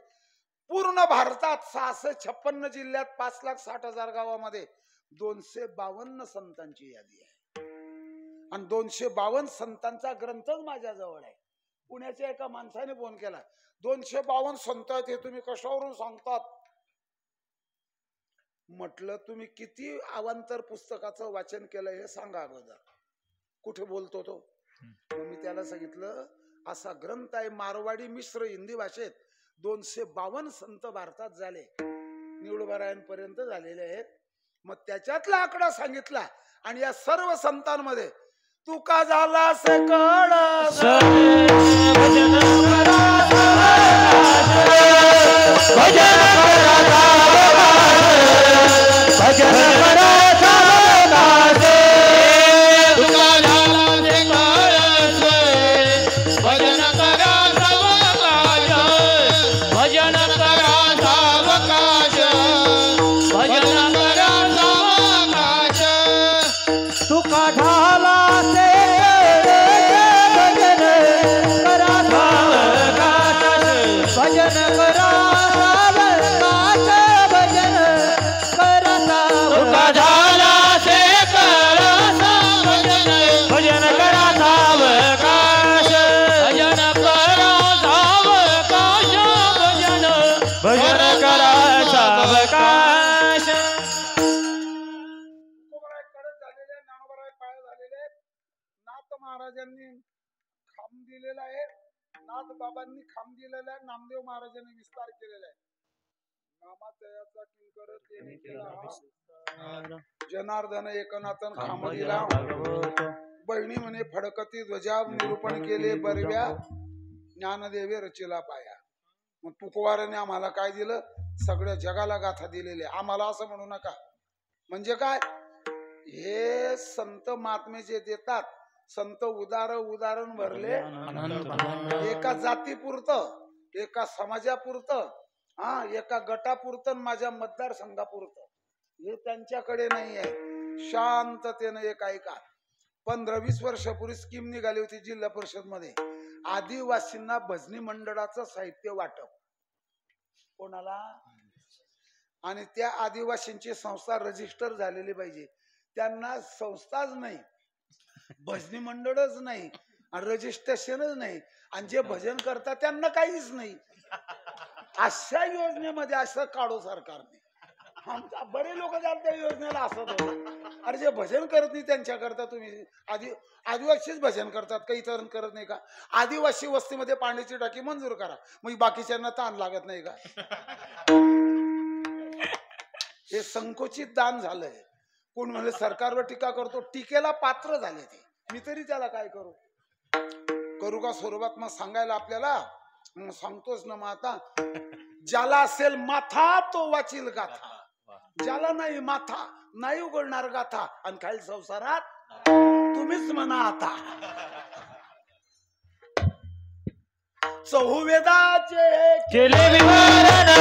पूर्ण भारतात 656 जिल्ह्यात, 5,60,000 गावामध्ये 252 संतांची यादी आहे. आणि 252 संतांचा ग्रंथच माझ्या जवळ आहे. पुण्याच्या एका माणसाने फोन केला, 252 संत आहेत, हे तुम्ही कशावरून सांगतात? म्हटलं तुम्ही किती अवांतर पुस्तकाचं वाचन केलं हे सांगा अगोदर. कुठे बोलतो तो? मग मी त्याला सांगितलं असा ग्रंथ आहे, मारवाडी हिंदी भाषेत 252 संत भारतात झाले, निवडभरायांपर्यंत झालेले आहेत. मग त्याच्यातला आकडा सांगितला, आणि या सर्व संतांमध्ये तू का झाला से कळ महाराजांनी खांब दिलेला आहे, नाथ बाबांनी खांब दिलेला आहे, नामदेव महाराजांनी विस्तार केलेला आहे. नामातयाचा किंकर तेने केला हा, जनार्दन एकनाथन खांब दिला. बहिणी म्हणे फडकती ध्वजा निरूपण केले बरव्या, ज्ञानदेवे रचिला पाया. मग तुकोबाराने आम्हाला काय दिलं? सगळ्या जगाला गाथा दिलेली. आम्हाला असं म्हणू नका. म्हणजे काय? हे संत महात्मे जे देतात, संत उदाहरण भरले एका जातीपुरतं, एका समाजापुरतं, एका गटापुरतं, माझ्या मतदारसंघापुरतं, हे त्यांच्याकडे नाही आहे. शांततेनं एक ऐका. 15-20 वर्षापूर्वी स्कीम निघाली होती जिल्हा परिषद मध्ये, आदिवासींना भजनी मंडळाचं साहित्य वाटप. कोणाला? आणि त्या आदिवासींची संस्था रजिस्टर झालेली पाहिजे. त्यांना संस्थाच नाही, भजनी मंडळच नाही, रजिस्ट्रेशनच नाही, आणि जे भजन करतात त्यांना काहीच नाही. अशा योजनेमध्ये असं काढू सरकारने. आमचा बरे लोक त्या योजनेला असत होतं. अरे जे भजन करत नाही त्यांच्याकरता तुम्ही आदिवासीच भजन करतात, काही इतर करत नाही का? आदिवासी वस्तीमध्ये पाण्याची टाकी मंजूर करा, मग बाकीच्यांना ताण लागत नाही का? हे संकुचित दान झालंय. कोण म्हणले सरकारवर टीका करतो, टीकेला पात्र झाले ते. मी तरी त्याला काय करू का स्वरूपात? मग सांगायला आपल्याला सांगतोच ना. मग आता ज्याला असेल माथा तो वाचील गाथा, ज्याला नाही माथा नाही उघडणार गाथा. आणि काही संसारात तुम्हीच म्हणा आता. चहुवेदाचे केले विवरण,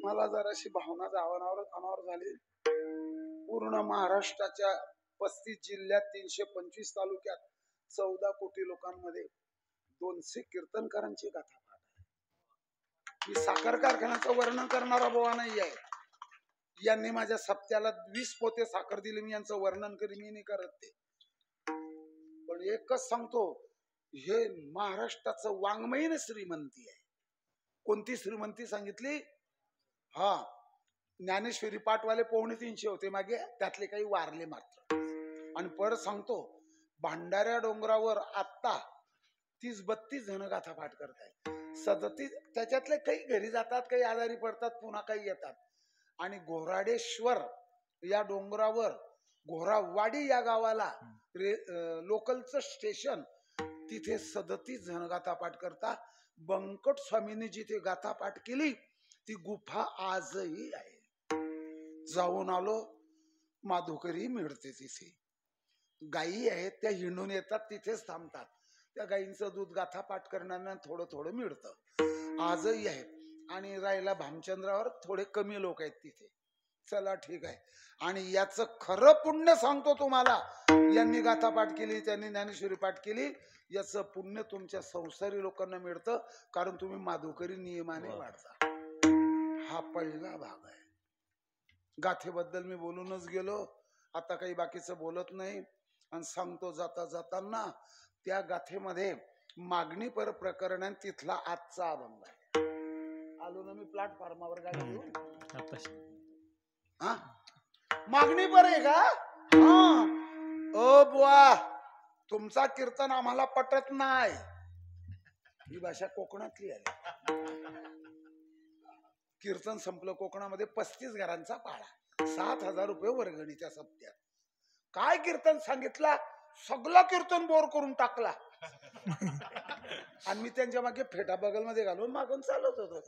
मला जराशी भावना अनावर झाली. पूर्ण महाराष्ट्राच्या 35 जिल्ह्यात 325 तालुक्यात 14 कोटी लोकांमध्ये 200 कीर्तनकारांची गाथा पाठ आहे. मी साखर कारखान्याचं वर्णन करणारा बोवा नाही आहे. यांनी माझ्या सप्त्याला 20 पोते साखर दिली, मी यांचं वर्णन करी, मी नाही करत ते. पण एकच सांगतो, हे महाराष्ट्राचं वाङ्मयीन श्रीमंती आहे. कोणती श्रीमंती सांगितली? ज्ञानेश्वरी पाठवाले 350 होते मागे, त्यातले काही वारले मात्र. आणि परत सांगतो, भांडाऱ्या डोंगरावर आत्ता 30-32 जण गाथा पाठ करतायत. 37 त्याच्यातले काही घरी जातात, काही आजारी पडतात, पुन्हा काही येतात. आणि घोराडेश्वर या डोंगरावर, घोरावाडी या गावाला लोकलचं स्टेशन, तिथे 37 जण गाथा पाठ करतात. बंकट स्वामींनी जिथे गाथा पाठ केली ती गुफा आजही आहे. जाऊन आलो, माधुकरी मिळते तिथे. गायी आहेत त्या हिंडून येतात, तिथेच थांबतात. त्या गायींचं दूध गाथा पाठ करणाऱ्यांना थोडं थोडं मिळतं, आजही आहे. आणि राहिला भामचंद्रावर थोडे कमी लोक आहेत तिथे. चला ठीक आहे. आणि याचं खरं पुण्य सांगतो तुम्हाला, यांनी गाथा पाठ केली, त्यांनी ज्ञानेश्वरी पाठ केली, याचं पुण्य तुमच्या संसारी लोकांना मिळतं, कारण तुम्ही माधुकरी नियमाने वाढता. हा पहिला भाग आहे. गाथेबद्दल मी बोलूनच गेलो, आता काही बाकीचं बोलत नाही. आणि सांगतो जाता जाताना, त्या गाथेमध्ये मागणी पर प्रकरण तिथला आजचा अभंग आहे. आलो ना मी प्लॅटफॉर्मावर गाडी घेऊन. मागणी पर आहे का? ओ बुवा, तुमचा कीर्तन आम्हाला पटत नाही. ही भाषा कोकणातली आहे. कीर्तन संपलं कोकणामध्ये, 35 घरांचा पाळा, 7,000 रुपये वर्गणी त्या सप्त्यात. काय कीर्तन सांगितला, सगळं कीर्तन बोर करून टाकला. आणि मी त्यांच्या मागे फेटा बगल मध्ये घालून मागून चालत होतो.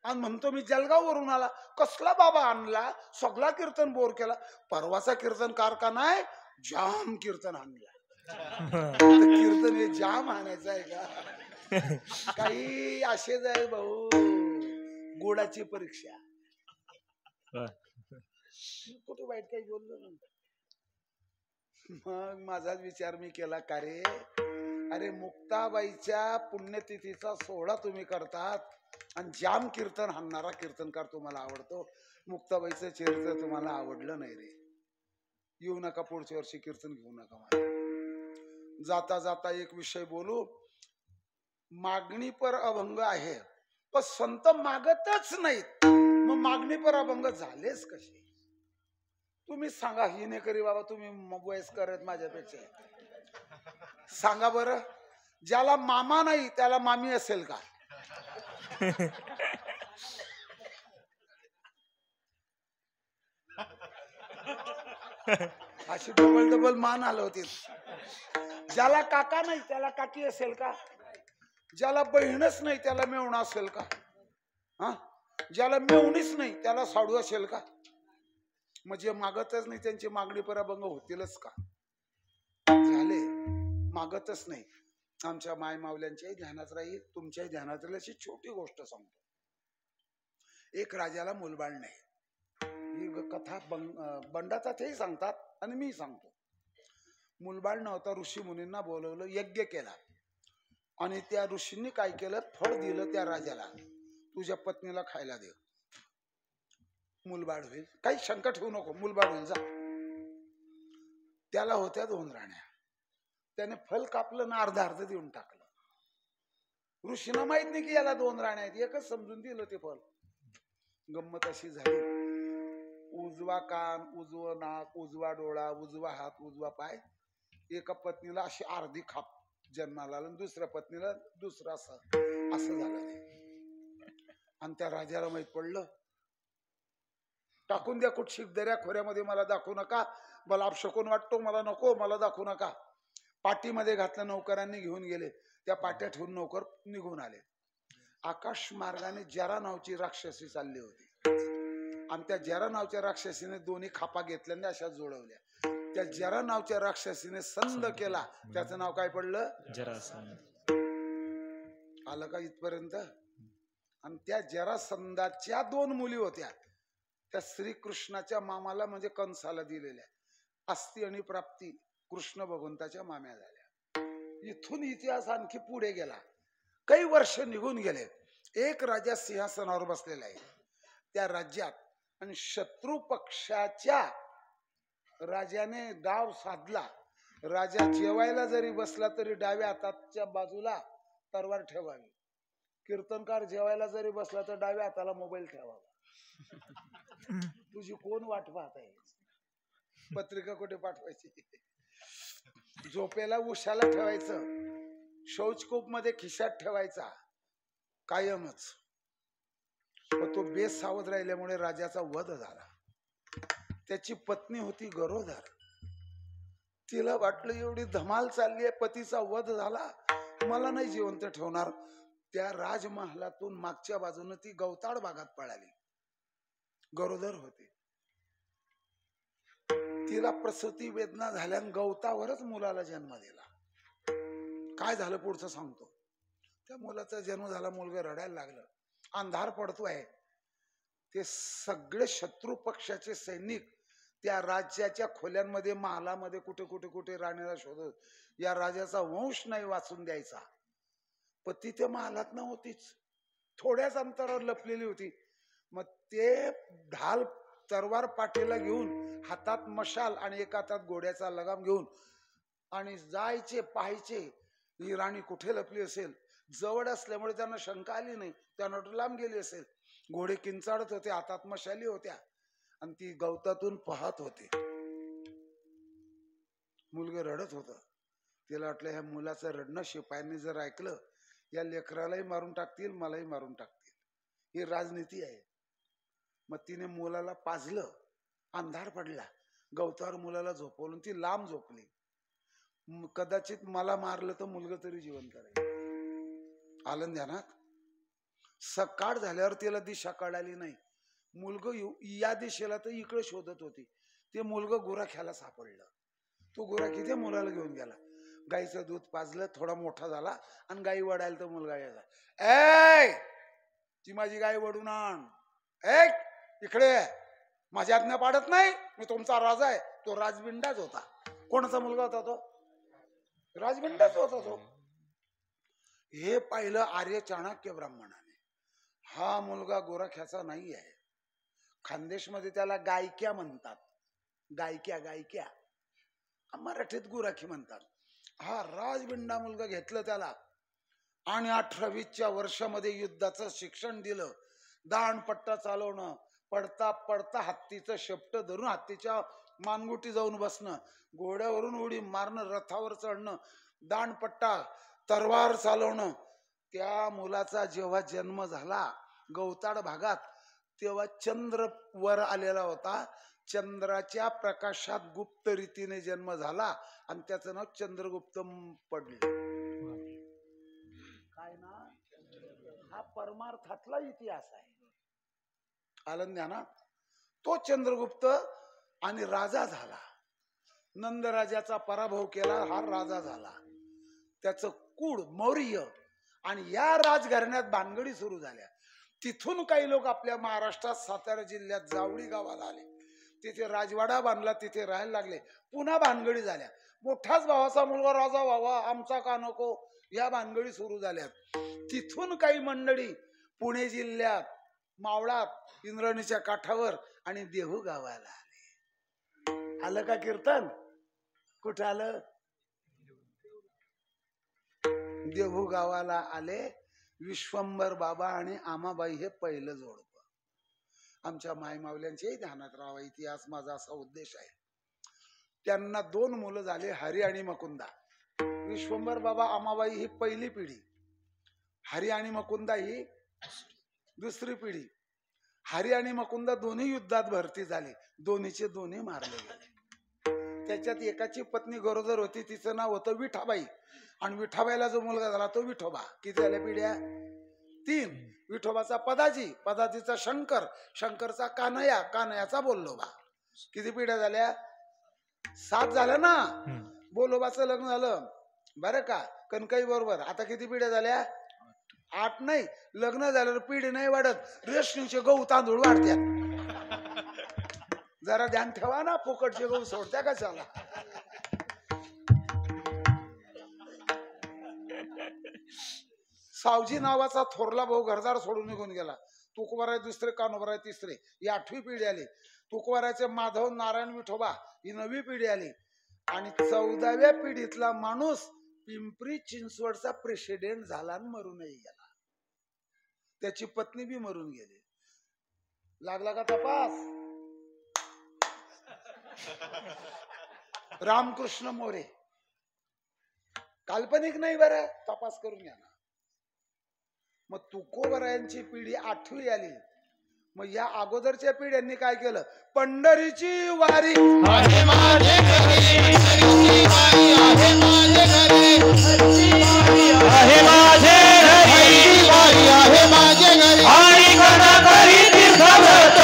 आणि म्हणतो मी जळगाव वरून आला, कसला बाबा आणला, सगळा कीर्तन बोर केला. परवाचा कीर्तन कारखाना आहे, जाम कीर्तन आणला. कीर्तन हे जाम आणायचं आहे का? काही असेच आहे भाऊ, गोडाची परीक्षा. कुठे वाईट काही बोललो ना. मग माझाच विचार मी केला, का रे, अरे मुक्ताबाईच्या पुण्यतिथीचा सोहळा तुम्ही करतात आणि जाम कीर्तन हाणणारा कीर्तनकार तुम्हाला आवडतो. मुक्ताबाईचं चरित्र तुम्हाला आवडलं नाही रे. येऊ नका पुढच्या वर्षी कीर्तन घेऊ नका मला. जाता जाता एक विषय बोलू. मागणी पर अभंग आहे पण संत मागतच नाहीत, मग मागणी पर अभंग झालेच कसे? तुम्ही सांगा. हिने करी बाबा, तुम्ही वयस्कर आहेत माझ्यापेक्षा, सांगा बरं. ज्याला मामा नाही त्याला मामी असेल का? अशी डबल डबल मान आलं होती. ज्याला काका नाही त्याला काकी असेल का? ज्याला बहीणच नाही त्याला मेवणा असेल का? हा, ज्याला मेवणीच नाही त्याला साडू असेल का? म्हणजे मागतच नाही त्यांची मागणी पर अभंग होतीलच का? झाले, मागतच नाही. आमच्या माय मावल्यांच्याही ध्यानात राहील, तुमच्याही ध्यानात राहील अशी छोटी गोष्ट सांगतो. एक राजाला मुलबाळ नाही. ही कथा बंडाचा तेही सांगतात आणि मी सांगतो. मुलबाळ नव्हता, ऋषी मुनींना बोलवलं, यज्ञ केला आणि त्या ऋषींनी काय केलं, फळ दिलं त्या राजाला, तुझ्या पत्नीला खायला दे, मुलबाळ होईल, काही शंका ठेवू नको, मुलबाळ होईल, जा. त्याला होत्या 2 राण्या. त्याने फल कापलं ना अर्ध अर्ध देऊन टाकलं. ऋषींना माहित नाही की याला 2 राण्या आहेत, एकच समजून दिलं ते फल. गंमत अशी झाली, उजवा कान, उजवं नाक, उजवा डोळा, उजवा हात, उजवा पाय, एका पत्नीला अशी अर्धी खाप जन्माला आला, दुसऱ्या पत्नीला दुसरा असं झालं ते. आणि त्या राजाला माहित पडलं, टाकून द्या कुठशी दर्या खोऱ्यामध्ये, मला दाखवू नका, मला अपशकून वाटतो, मला नको, मला दाखवू नका. पाठीमध्ये घातलं, नौकरांनी घेऊन गेले, त्या पाट्या ठेवून नौकर निघून आले. आकाश मार्गाने जरा नावची राक्षसी चालली होती आणि त्या जरा नावच्या राक्षसीने दोन्ही खापा घेतल्या अशा जोडवल्या. त्या जरा नावच्या राक्षसीने संध केला, त्याचं नाव काय पडलं, जरासंध. आलं का इथपर्यंत? आणि त्या जरासंधाच्या 2 मुली होत्या, त्या श्रीकृष्णाच्या मामाला म्हणजे कंसाला दिलेल्या. अस्ति आणि प्राप्ती कृष्ण भगवंताच्या माम्या झाल्या. इथून इतिहास आणखी पुढे गेला, काही वर्ष निघून गेले. एक राजा सिंहासनावर बसलेला आहे त्या राज्यात, आणि शत्रू पक्षाच्या राजाने डाव साधला. राजा जेवायला जरी बसला तरी डाव्या हाताच्या बाजूला तलवार ठेवावी, कीर्तनकार जेवायला जरी बसला तर डाव्या हाताला मोबाईल ठेवावा. तुझी कोण वाट पाहत आहे? पत्रिका कुठे पाठवायची? झोपेला उशाला ठेवायचं, शौचकूप मध्ये खिशात ठेवायचा कायमच. पण तो बेसावध राहिल्यामुळे राजाचा वध झाला. त्याची पत्नी होती गरोदर. तिला वाटलं एवढी धमाल चालली आहे, पतीचा वध झाला, मला नाही जिवंत ठेवणार. त्या राजमहालातून मागच्या बाजूने ती गवताळ भागात पळाली, गरोदर होती. तिला प्रसूती वेदना झाल्यान गवतावरच मुलाला जन्म दिला. काय झालं पुढचं सांगतो. त्या मुलाचा जन्म झाला, मुलगा रडायला लागलं, अंधार पडतोय. ते सगळे शत्रू पक्षाचे सैनिक त्या राज्याच्या खोल्यांमध्ये, महालामध्ये कुठे कुठे कुठे राणीला शोधत, या राजाचा वंश नाही वाचून द्यायचा. पण ती त्या महालात नव्हतीच, थोड्याच अंतरावर लपलेली होती. मग ते ढाल तरवार पाठीला घेऊन, हातात मशाल आणि एका हातात घोड्याचा लगाम घेऊन, आणि जायचे पाहायचे ही राणी कुठे लपली असेल. जवळ असल्यामुळे त्यांना शंका आली नाही, त्यांना लांब गेली असेल. घोडे किंचाळत होते, हातात मशाली होत्या, आणि ती गवतातून पाहत होती. मुलगा रडत होता. तिला वाटलं ह्या मुलाचं रडणं शिपायांनी जर ऐकलं, या लेकरालाही मारून टाकतील, मलाही मारून टाकतील, ही राजनीती आहे. मग तिने मुलाला पाजलं, अंधार पडला, गवतावर मुलाला झोपवलं, ती लांब झोपली. कदाचित मला मारलं तर मुलगा तरी जिवंत राहील. आलं ध्यानात? सकाळ झाल्यावर तिला दिशा कळाली नाही. मुलगा या दिशेला तर इकडे शोधत होती. ते मुलगा गुराख्याला सापडलं. तो गुराखी त्या मुलाला घेऊन गेला. गाईचं दूध पाजलं, थोडा मोठा झाला आणि गाई वडायला तर मुलगा यायला, ए ती माझी गाय वडून आण, ए इकडे, माझी आज्ञा पाडत नाही, मी तुमचा राजा आहे. तो राजबिंडाच होता. कोणाचा मुलगा होता तो? राजबिंडाच होता तो. हे पाहिलं आर्य चाणक्य ब्राह्मणाने. हा मुलगा गोरख्याचा नाही आहे. खानदेशमध्ये त्याला गायक्या म्हणतात. गायक्या गायक्या मराठीत गुराखी म्हणतात. हा राजबिंडा मुलगा घेतलं त्याला आणि 18-20च्या वर्षामध्ये युद्धाचं शिक्षण दिलं. दांडपट्टा चालवणं, पडता पडता हत्तीचं शेपट धरून हत्तीच्या मानगुटी जाऊन बसणं, घोड्यावरून उडी मारणं, रथावर चढणं, दांडपट्टा, तरवार चालवणं. त्या मुलाचा जेव्हा जन्म झाला गवताड भागात, तेव्हा चंद्र वर आलेला होता. चंद्राच्या प्रकाशात गुप्त रीतीने जन्म झाला आणि त्याचं नाव चंद्रगुप्त पडले. काय ना, हा परमार्थातला इतिहास आहे. आलं ध्यानात? तो चंद्रगुप्त आणि राजा झाला. नंद राजाचा पराभव केला, हा राजा झाला. त्याचं कुळ मौर्य. आणि या राजघराण्यात भानगडी सुरू झाल्या. तिथून काही लोक आपल्या महाराष्ट्रात सातारा जिल्ह्यात जावळी गावाला आले. तिथे राजवाडा बांधला, तिथे राहायला लागले. पुन्हा भानगडी झाल्या. मोठाच भावाचा मुलगा राजा व्हावा, आमचा का नको, या भानगडी सुरू झाल्या. तिथून काही मंडळी पुणे जिल्ह्यात मावळात, इंद्रायणीच्या काठावर आणि देहू गावाला आले. आलं का कीर्तन? कुठं आलं? देहू गावाला आले. विश्वंभर बाबा आणि आमाबाई हे पहिलं जोडपं. आमच्या मायमावल्यांच्याही ध्यानात राहावा, इतिहास माझा असा उद्देश आहे. त्यांना 2 मुलं झाले, हरी आणि मकुंदा. विश्वंभर बाबा आमाबाई ही पहिली पिढी, हरी आणि मकुंदा ही दुसरी पिढी. हरी आणि मकुंदा दोन्ही युद्धात भरती झाले, दोन्हीचे दोन्ही मारले गेले. त्याच्यात एकाची पत्नी गरोदर होती, तिचं नाव होतं विठाबाई. आणि विठाबाईला जो मुलगा झाला तो विठोबा. किती झाल्या पिढ्या? 3. विठोबाचा पदाजी, पदाजीचा शंकर, शंकरचा कान्हया, कान्हयाचा बोल्लोबा. किती पिढ्या झाल्या? 7 झाल्या ना. बोल्लोबाचं लग्न झालं बरं का कणकाई बरोबर. आता किती पिढ्या झाल्या? 8 नाही. लग्न झाल्यावर पिढी नाही वाढत, रेशनीचे गहू तांदूळ वाढत्यात. जरा ध्यान ठेवा ना, फुकटचे गहू सोडत्या कशाला? सावजी नावाचा थोरला भाऊ घरदार सोडून निघून गेला. तुकोबाराय दुसरे, कान्होबाराय तिसरे, ही 8वी पिढी आली. तुकोबारायचे माधव नारायण विठोबा ही 9वी पिढी आली. आणि 14व्या पिढीतला माणूस पिंपरी चिंचवडचा प्रेसिडेंट झाला आणि मरूनही गेला. त्याची पत्नी बी मरून गेली. लागला का तपास? रामकृष्ण मोरे. काल्पनिक नाही बरं, तपास करून घ्या ना. मग तुकोबारायांची पिढी 8वी आली. मग या अगोदरच्या पिढ्यांनी काय केलं? पंढरीची वारी आहे माझे घरी, हरीची वारी आहे माझे घरी, हरीची वारी आहे माझे घरी, हरीची वारी आहे माझे घरी. आणि कथा करी तीर्थव्रत,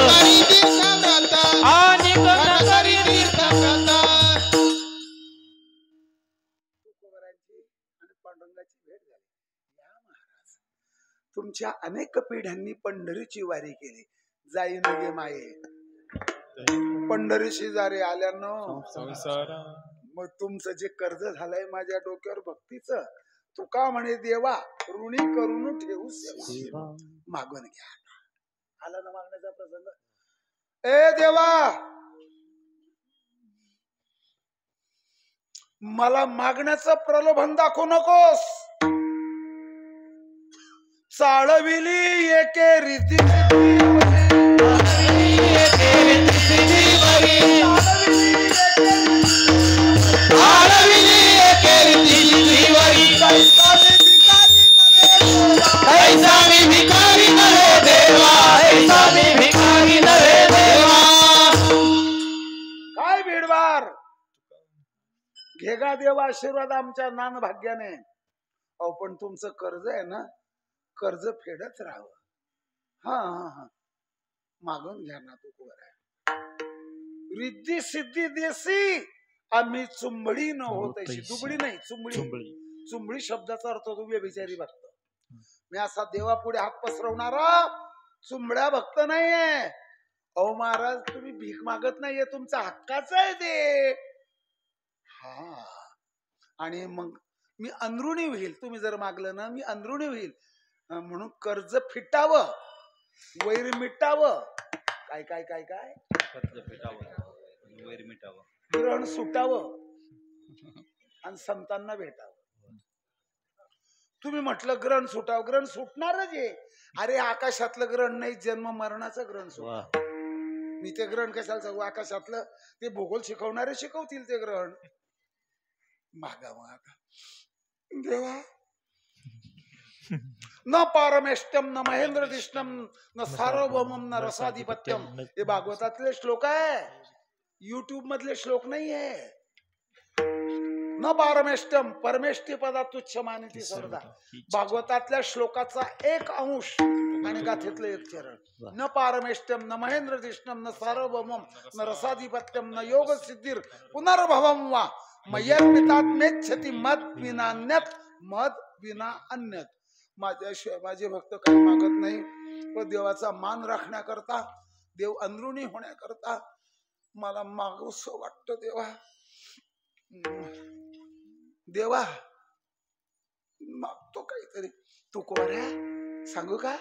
करी तीर्थव्रत, आणि कथा करी तीर्थव्रत. तुकोबारायांची आणि पांडुरंगाची भेट झाली. या महाराज, तुमच्या अनेक पिढ्यांनी पंढरीची वारी केली. जाई नगे माये पंढरीशी जारे आल्यानं संसार. मग तुमचं जे कर्ज झालंय माझ्या डोक्यावर भक्तीचं, तुका म्हणे देवा ऋणी करून ठेवू सेवा, मागून घ्या. आला ना मागण्याचा प्रसंग? ए देवा, मला मागण्याचं प्रलोभन दाखवू नकोस. चाळविली एके रीती काय भिडवार घेगा देवा आशीर्वाद आमच्या नान भाग्याने. अहो पण तुमचं कर्ज आहे ना, कर्ज फेडत राहावं. हा हा हा मागून घ्या ना. तुकोबाराय रिद्धी सिद्धी देसी आम्ही चुंबडी न होत. दुबडी नाही, चुंबडी. चुंबडी शब्दाचा अर्थ होतो व्यभिचारी भक्त. मी असा देवा पुढे हात पसरवणारा चुंबड्या भक्त नाहीये. अहो महाराज, तुम्ही भीक मागत नाहीये, तुमचा हक्काचं आहे ते. हा आणि मग मी अंदरुणी होईल. तुम्ही जर मागलं ना, मी अंदरुणी होईल. म्हणून कर्ज फिटावं, वैर मिटावं. काय काय काय काय ग्रहण सुटावं आणि संतांना भेटावं. तुम्ही म्हटलं ग्रहण सुटावं, ग्रहण सुटणारच आहे. अरे आकाशातलं ग्रहण नाही, जन्म मरणाचं ग्रहण सुट. मी ते ग्रहण कशाला सांगू? आकाशातलं ते भूगोल शिकवणारे शिकवतील ते ग्रहण. मागा देवा, न पारमेष्टम न महेंद्र दिष्टम न सार्वभौमम न रसाधिपत्यम. हे भागवतातले श्लोक आहे, युट्यूब मधले श्लोक नाही आहे. न पारमेष्टम, परमेष्ठी पदा तुच्छ मानिती सर्वदा. भागवतातल्या श्लोकाचा एक अंश आणि गाथेतलं एक चरण. न पारमेष्टम न महेंद्र दिष्टम न सार्वभौमम न रसाधिपत्यम न योग सिद्धिर पुनर्भवम वा मय्यर्पितात मेच्छति मद विना अन्यत, मद विना अन्यत. माझे भक्त काही मागत नाही, पण देवाचा मान राखण्याकरता, देव अंदरुणी होण्याकरता मला मागूसं वाटतं. देवा देवा मागतो काहीतरी. तू कोऱ्या सांगू का?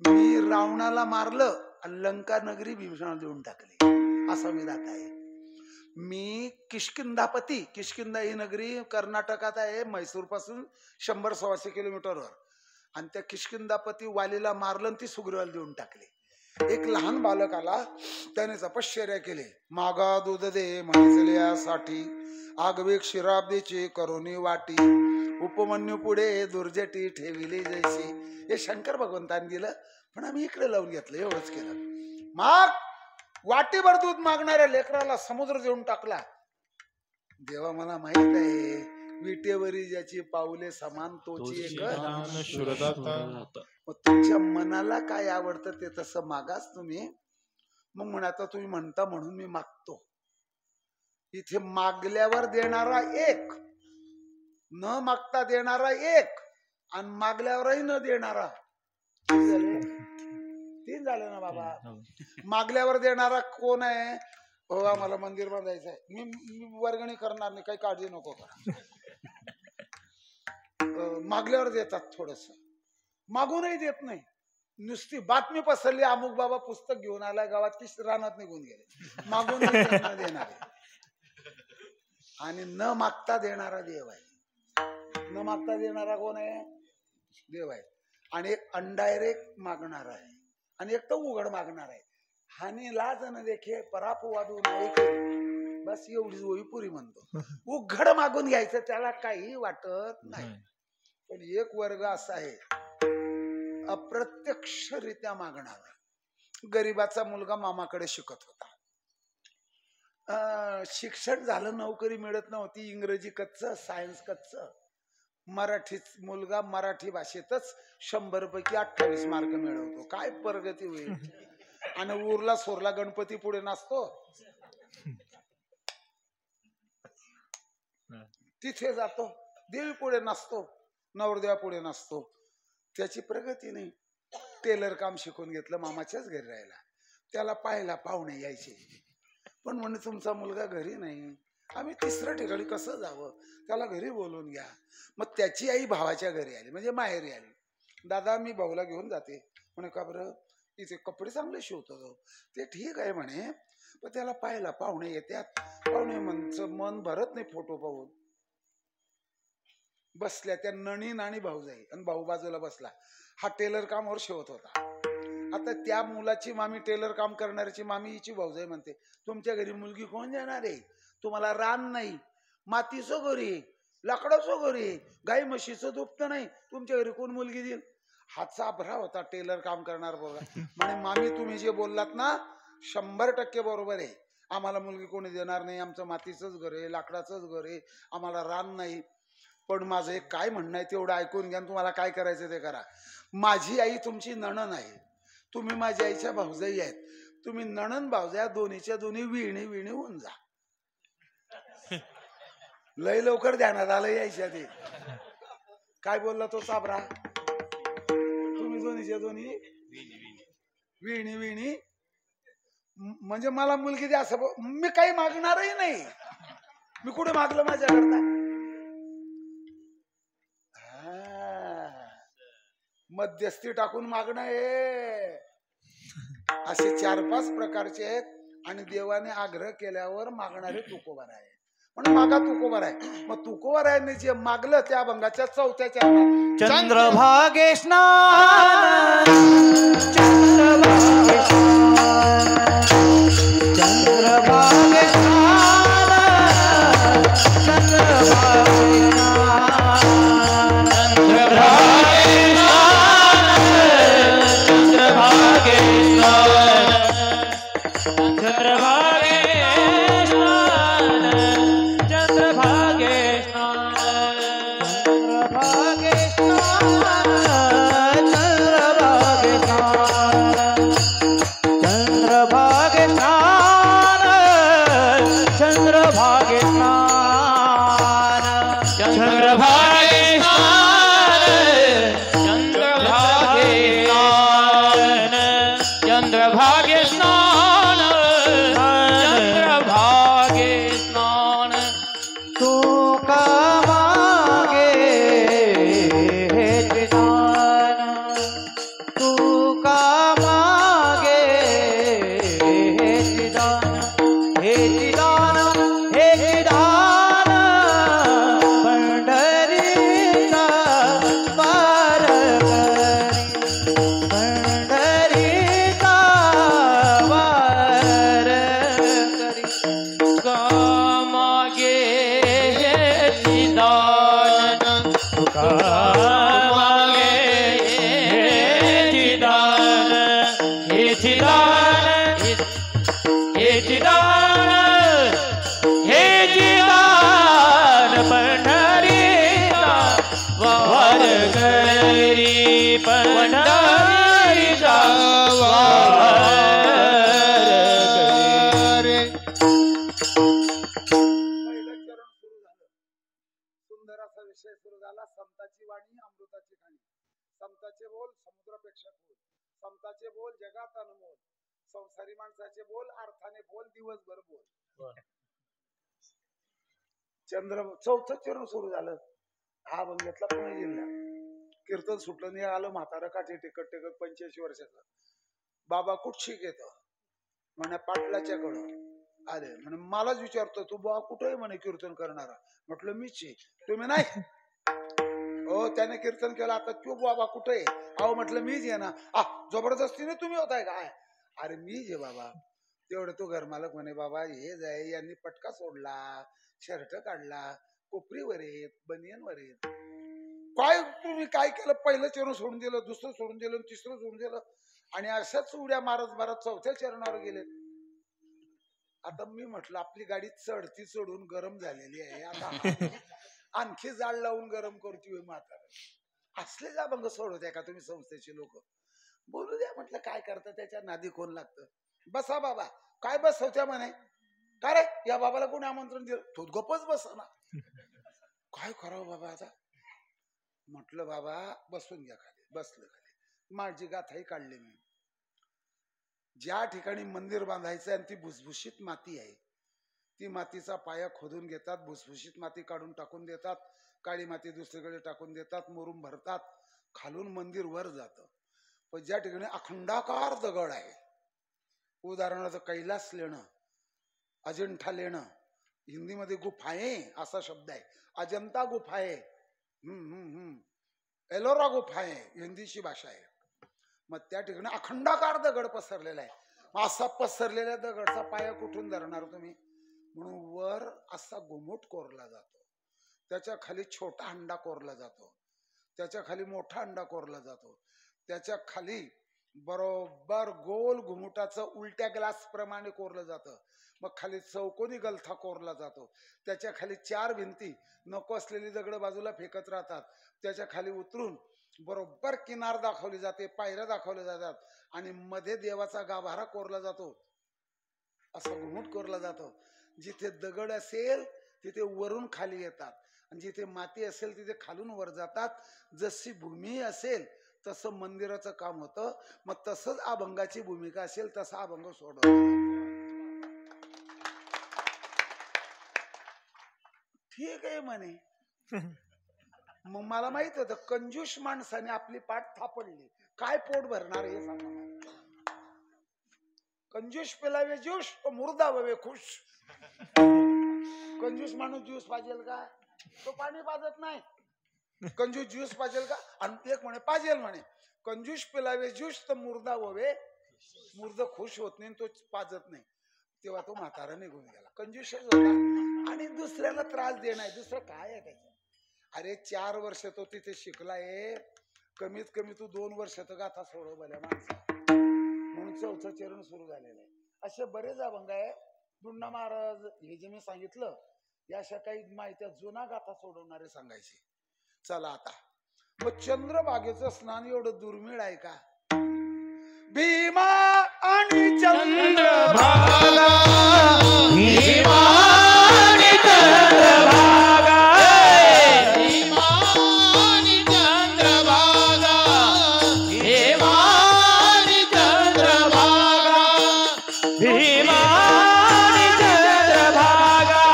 मी रावणाला मारलं आणि लंका नगरी भीषणाला देऊन टाकली, असा मी दाता आहे. मी किष्किंधापती, किष्किंधा ही नगरी कर्नाटकात आहे, मैसूर पासून 100-125 किलोमीटरवर. आणि त्या किष्किंधापती वालीला मारलं आणि ती सुग्रीवाला देऊन टाकली. एक लहान बालक आला, त्याने तपश्चर्या केली. मागा दूध दे म्हणे यासाठी, आगवेक शिराब्दीची करोनी वाटी, उपमन्यू पुढे दुर्जटी ठेविली जैसी. हे शंकर भगवंतांनी दिलं, पण आम्ही इकडे लावून घेतलं, एवढंच केलं. माग वाटीभर दूध मागणाऱ्या लेकराला समुद्र देऊन टाकला. देवा मला माहित आहे, विटेवरी ज्याची पाऊले समान तोची एक. तुमच्या मनाला काय आवडतं ते तसं मागाच तुम्ही. मग म्हणा, आता तुम्ही म्हणता म्हणून मी मागतो. इथे मागल्यावर देणारा एक, न मागता देणारा एक, आणि मागल्यावरही न देणारा 3 झाले ना बाबा. मागल्यावर देणारा कोण आहे? हो आम्हाला मंदिर बांधायचं आहे, मी वर्गणी करणार नाही, काही काळजी नको करा. मागल्यावर देतात, थोडस मागूनही देत नाही. नुसती बातमी पसरली, अमुक बाबा पुस्तक घेऊन आलाय गावात, की रानात निघून गेले. मागून देणारे आणि न मागता देणारा देव आहे. न मागता देणारा कोण आहे? देव आहे. आणि एक अनडायरेक्ट मागणारा आहे, आणि एक तर उघड मागणार आहे. हानी लाज न देखे परापवादू नाही, बस एवढी ओळी पुरी म्हणतो. उघड मागून घ्यायचं त्याला काही वाटत नाही. पण एक वर्ग असा आहे अप्रत्यक्षरित्या मागणारा. गरीबाचा मुलगा मामाकडे शिकत होता, शिक्षण झालं, नोकरी मिळत नव्हती, इंग्रजी कच्च, सायन्स कच्च. मराठीच मुलगा मराठी भाषेतच 100 पैकी 28 मार्क मिळवतो. काय प्रगती होईल. आणि उरला सोरला गणपती पुढे नाचतो, तिथे जातो, देवी पुढे नाचतो, नवरदेवा पुढे नाचतो. त्याची प्रगती नाही. टेलर काम शिकून घेतलं, मामाच्याच घरी राहिला. त्याला पाहायला पाहुणे यायचे, पण म्हणे तुमचा मुलगा घरी नाही, आम्ही 3ऱ्या ठिकाणी कसं जावं, त्याला घरी बोलवून घ्या. मग त्याची आई भावाच्या घरी आली, म्हणजे माहेरी आली. दादा मी भाऊला घेऊन जाते. म्हणे का बरं? इथे कपडे चांगले शिवतो. ते ठीक आहे म्हणे, पण त्याला पाहायला पाहुणे येतात, पाहुणे मन भरत नाही फोटो पाहून. बसल्या त्या नणीन आणि भाऊजाई, आणि भाऊ बाजूला बसला. हा टेलर कामावर शिवत होता. आता त्या मुलाची मामी, टेलर काम करणाऱ्याची मामी हिची भाऊजाई म्हणते, तुमच्या घरी मुलगी कोण देणार आहे? तुम्हाला रान नाही, मातीचं घरी, लाकडाचं घरी, गाई म्हशीचं दुपत नाही, तुमच्या घरी कोण मुलगी देईल? हाचा भरा होता टेलर काम करणार बरोबर. म्हणे मामी तुम्ही जे बोललात ना 100% बरोबर आहे. आम्हाला मुलगी कोणी देणार नाही, आमचं मातीचंच घर आहे, लाकडाचंच घर आहे, आम्हाला रान नाही. पण माझं एक काय म्हणणं आहे तेवढं ऐकून घ्या, तुम्हाला काय करायचं ते करा. माझी आई तुमची नणन आहे, तुम्ही माझ्या आईच्या भाऊजाई आहेत. तुम्ही नणन भाऊजाई दोन्हीच्या दोन्ही विणी विणी होऊन जा. लय लवकर ध्यानात आलं यायच्या ते. काय बोलला तो चाबरा? तुम्ही दोन्हीच्या दोन्ही विणी विणी, म्हणजे मला मुलगी द्या असं. मी काही मागणारही नाही, मी कुठे मागलं माझ्याकरता? मध्यस्थी टाकून मागणं आहे. असे 4-5 प्रकारचे आहेत. आणि देवाने आग्रह केल्यावर मागणारे तुकोबार आहे म्हणून मागा तुकोबार आहे. मग तुकोबारायांनी जे मागलं त्या अभंगाच्या 4थ्या चरणात चंद्रभागे स्नान चंद्रभागे चंद्रभागे स्नान चंद्रभागे समताची वाणी अमृताची खाणी. समताचे बोल समुद्रापेक्षा खोल. समताचे बोल जगात अनमोल. संसारी माणसाचे बोल अर्थाने बोल दिवसभर बोल. चंद्र 4थं चरण सुरू झालं. हा अभंगातला पुणे जिल्हा. कीर्तन सुटलं नाही आलं म्हातारं काठी टेकत टेकत 85 वर्षाचा. बाबा कुठशीक येत म्हणे पाटलाच्या कडं आले म्हणे मलाच विचारतो तू बाबा कुठे म्हणे कीर्तन करणारा. म्हटलं मीच तुम्ही नाही. हो त्याने कीर्तन केलं. आता तू बाबा कुठे आहे. अहो म्हटलं मीच आहे ना. जबरदस्तीने तुम्ही होताय काय. अरे मीच आहे बाबा. तेवढं तो घरमालक म्हणे बाबा हे जाय यांनी पटका सोडला शर्ट काढला कोपरीवर येत बनियनवर येत. काय तुम्ही काय केलं. पहिलं चरण सोडून दिलं दुसरं सोडून दिलं तिसरं सोडून दिलं आणि अशाच उड्या मारत मारत 4थ्या चरणावर गेले. आता मी म्हटलं आपली गाडी चढती चढून गरम झालेली आहे. आता आणखी जाळ लावून गरम करतोय म्हातारा. असले जा अभंग सोडवत्या का तुम्ही संस्थेचे लोक. बोलू द्या म्हटलं काय करता त्याच्या नादी कोण लागतं. बसा बाबा काय बस होत्या म्हणे. का रे या बाबाला कोणी आमंत्रण दिलं. तो गप्पच बसा ना. काय करावं बाबा आता. म्हटलं बाबा बसून घ्या खाली. बसलं खाली. माझी गाथाही काढली मी. ज्या ठिकाणी मंदिर बांधायचं आणि ती भुसभुशीत माती आहे ती मातीचा पाया खोदून घेतात. भुसभुशीत माती काढून टाकून देतात. काळी माती दुसरीकडे टाकून देतात. मुरुम भरतात. खालून मंदिर वर जातं. पण ज्या ठिकाणी अखंडाकार दगड आहे उदाहरणार्थ कैलास लेणं अजंठा लेणं हिंदीमध्ये गुफाये असा शब्द आहे. अजंता गुफाये एलोरा गुफाये हिंदीची भाषा आहे. मग त्या ठिकाणी अखंडाकार दगड पसरलेला आहे. असा पसरलेल्या दगडचा पाया कुठून धरणार तुम्ही. म्हणून वर असा घुमूट कोरला जातो. त्याच्या खाली छोटा हंडा कोरला जातो. त्याच्या खाली मोठा हंडा कोरला जातो. त्याच्या खाली बरोबर गोल घुमुटाचं उलट्या ग्लास प्रमाणे कोरलं जातं. मग खाली चौकोनी गलथा कोरला जातो. त्याच्या खाली 4 भिंती नको असलेली दगड बाजूला फेकत राहतात. त्याच्या खाली उतरून बरोबर किनार दाखवली जाते. पायऱ्या दाखवल्या जातात आणि मध्ये देवाचा गाभारा कोरला जातो. असा घुमूट कोरला जातो. जिथे दगड असेल तिथे वरून खाली येतात आणि जिथे माती असेल तिथे खालून वर जातात. जशी भूमी असेल तसं मंदिराचं काम होतं. मग तसंच अभंगाची भूमिका असेल तसा अभंग सोडव. ठीक आहे म्हणे. मग मला माहित होतं कंजूस माणसाने आपली पाठ थापडली काय पोट भरणार हे सांगा. कंजूस पिलावे ज्यूस तो मुर्दा व्हावे खुश. कंजूस माणूस ज्यूस पाजेल का? तो पाणी पाजत नाही. कंजूस ज्यूस पाजेल का? आणि एक म्हणे पाजेल म्हणे. कंजूस पिलावे ज्यूस तर मुर्दा व्हावे. मुर्द खुश होत नाही तो पाजत नाही. तेव्हा तो म्हातारा निघून गेला. कंजूसच होता आणि दुसऱ्याला त्रास देणार. दुसरं काय आहे त्याचं? अरे 4 वर्ष तो तिथे शिकलाय. कमीत कमी तू 2 वर्ष तर गाथा सोडव भल्या माणसा. म्हणून 4थं चरण सुरू झालेलं आहे. असे बरेच अभंग आहे. दुंडा महाराज हे जे मी सांगितलं या अशा काही माहित्या जुना गाथा सोडवणारे सांगायचे. चला आता मग चंद्रभागेचं स्नान एवढं दुर्मिळ आहे का? भीमा आणि चंद्रभागा, भीमा आणि चंद्रभागा, भीमा आणि चंद्रभागा, भीमा आणि चंद्रभागा, भीमा आणि चंद्रभागा,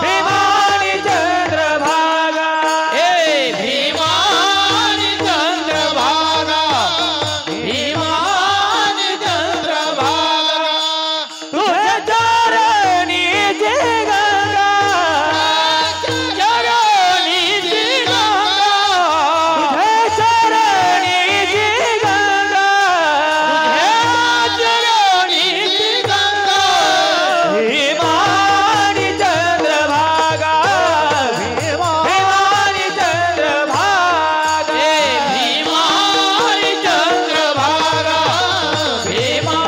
भीमा आणि चंद्रभागा, ए भीमा आणि चंद्रभागा, भीमा आणि चंद्रभागा, तुझ्या चरणीची गंगा, चरणीची गंगा, तुझ्या चरणीची गंगा, चरणीची गंगा, भीमा आणि चंद्रभागा, भीमा आणि चंद्रभागा, ए भीमा आणि चंद्रभागा, भीमा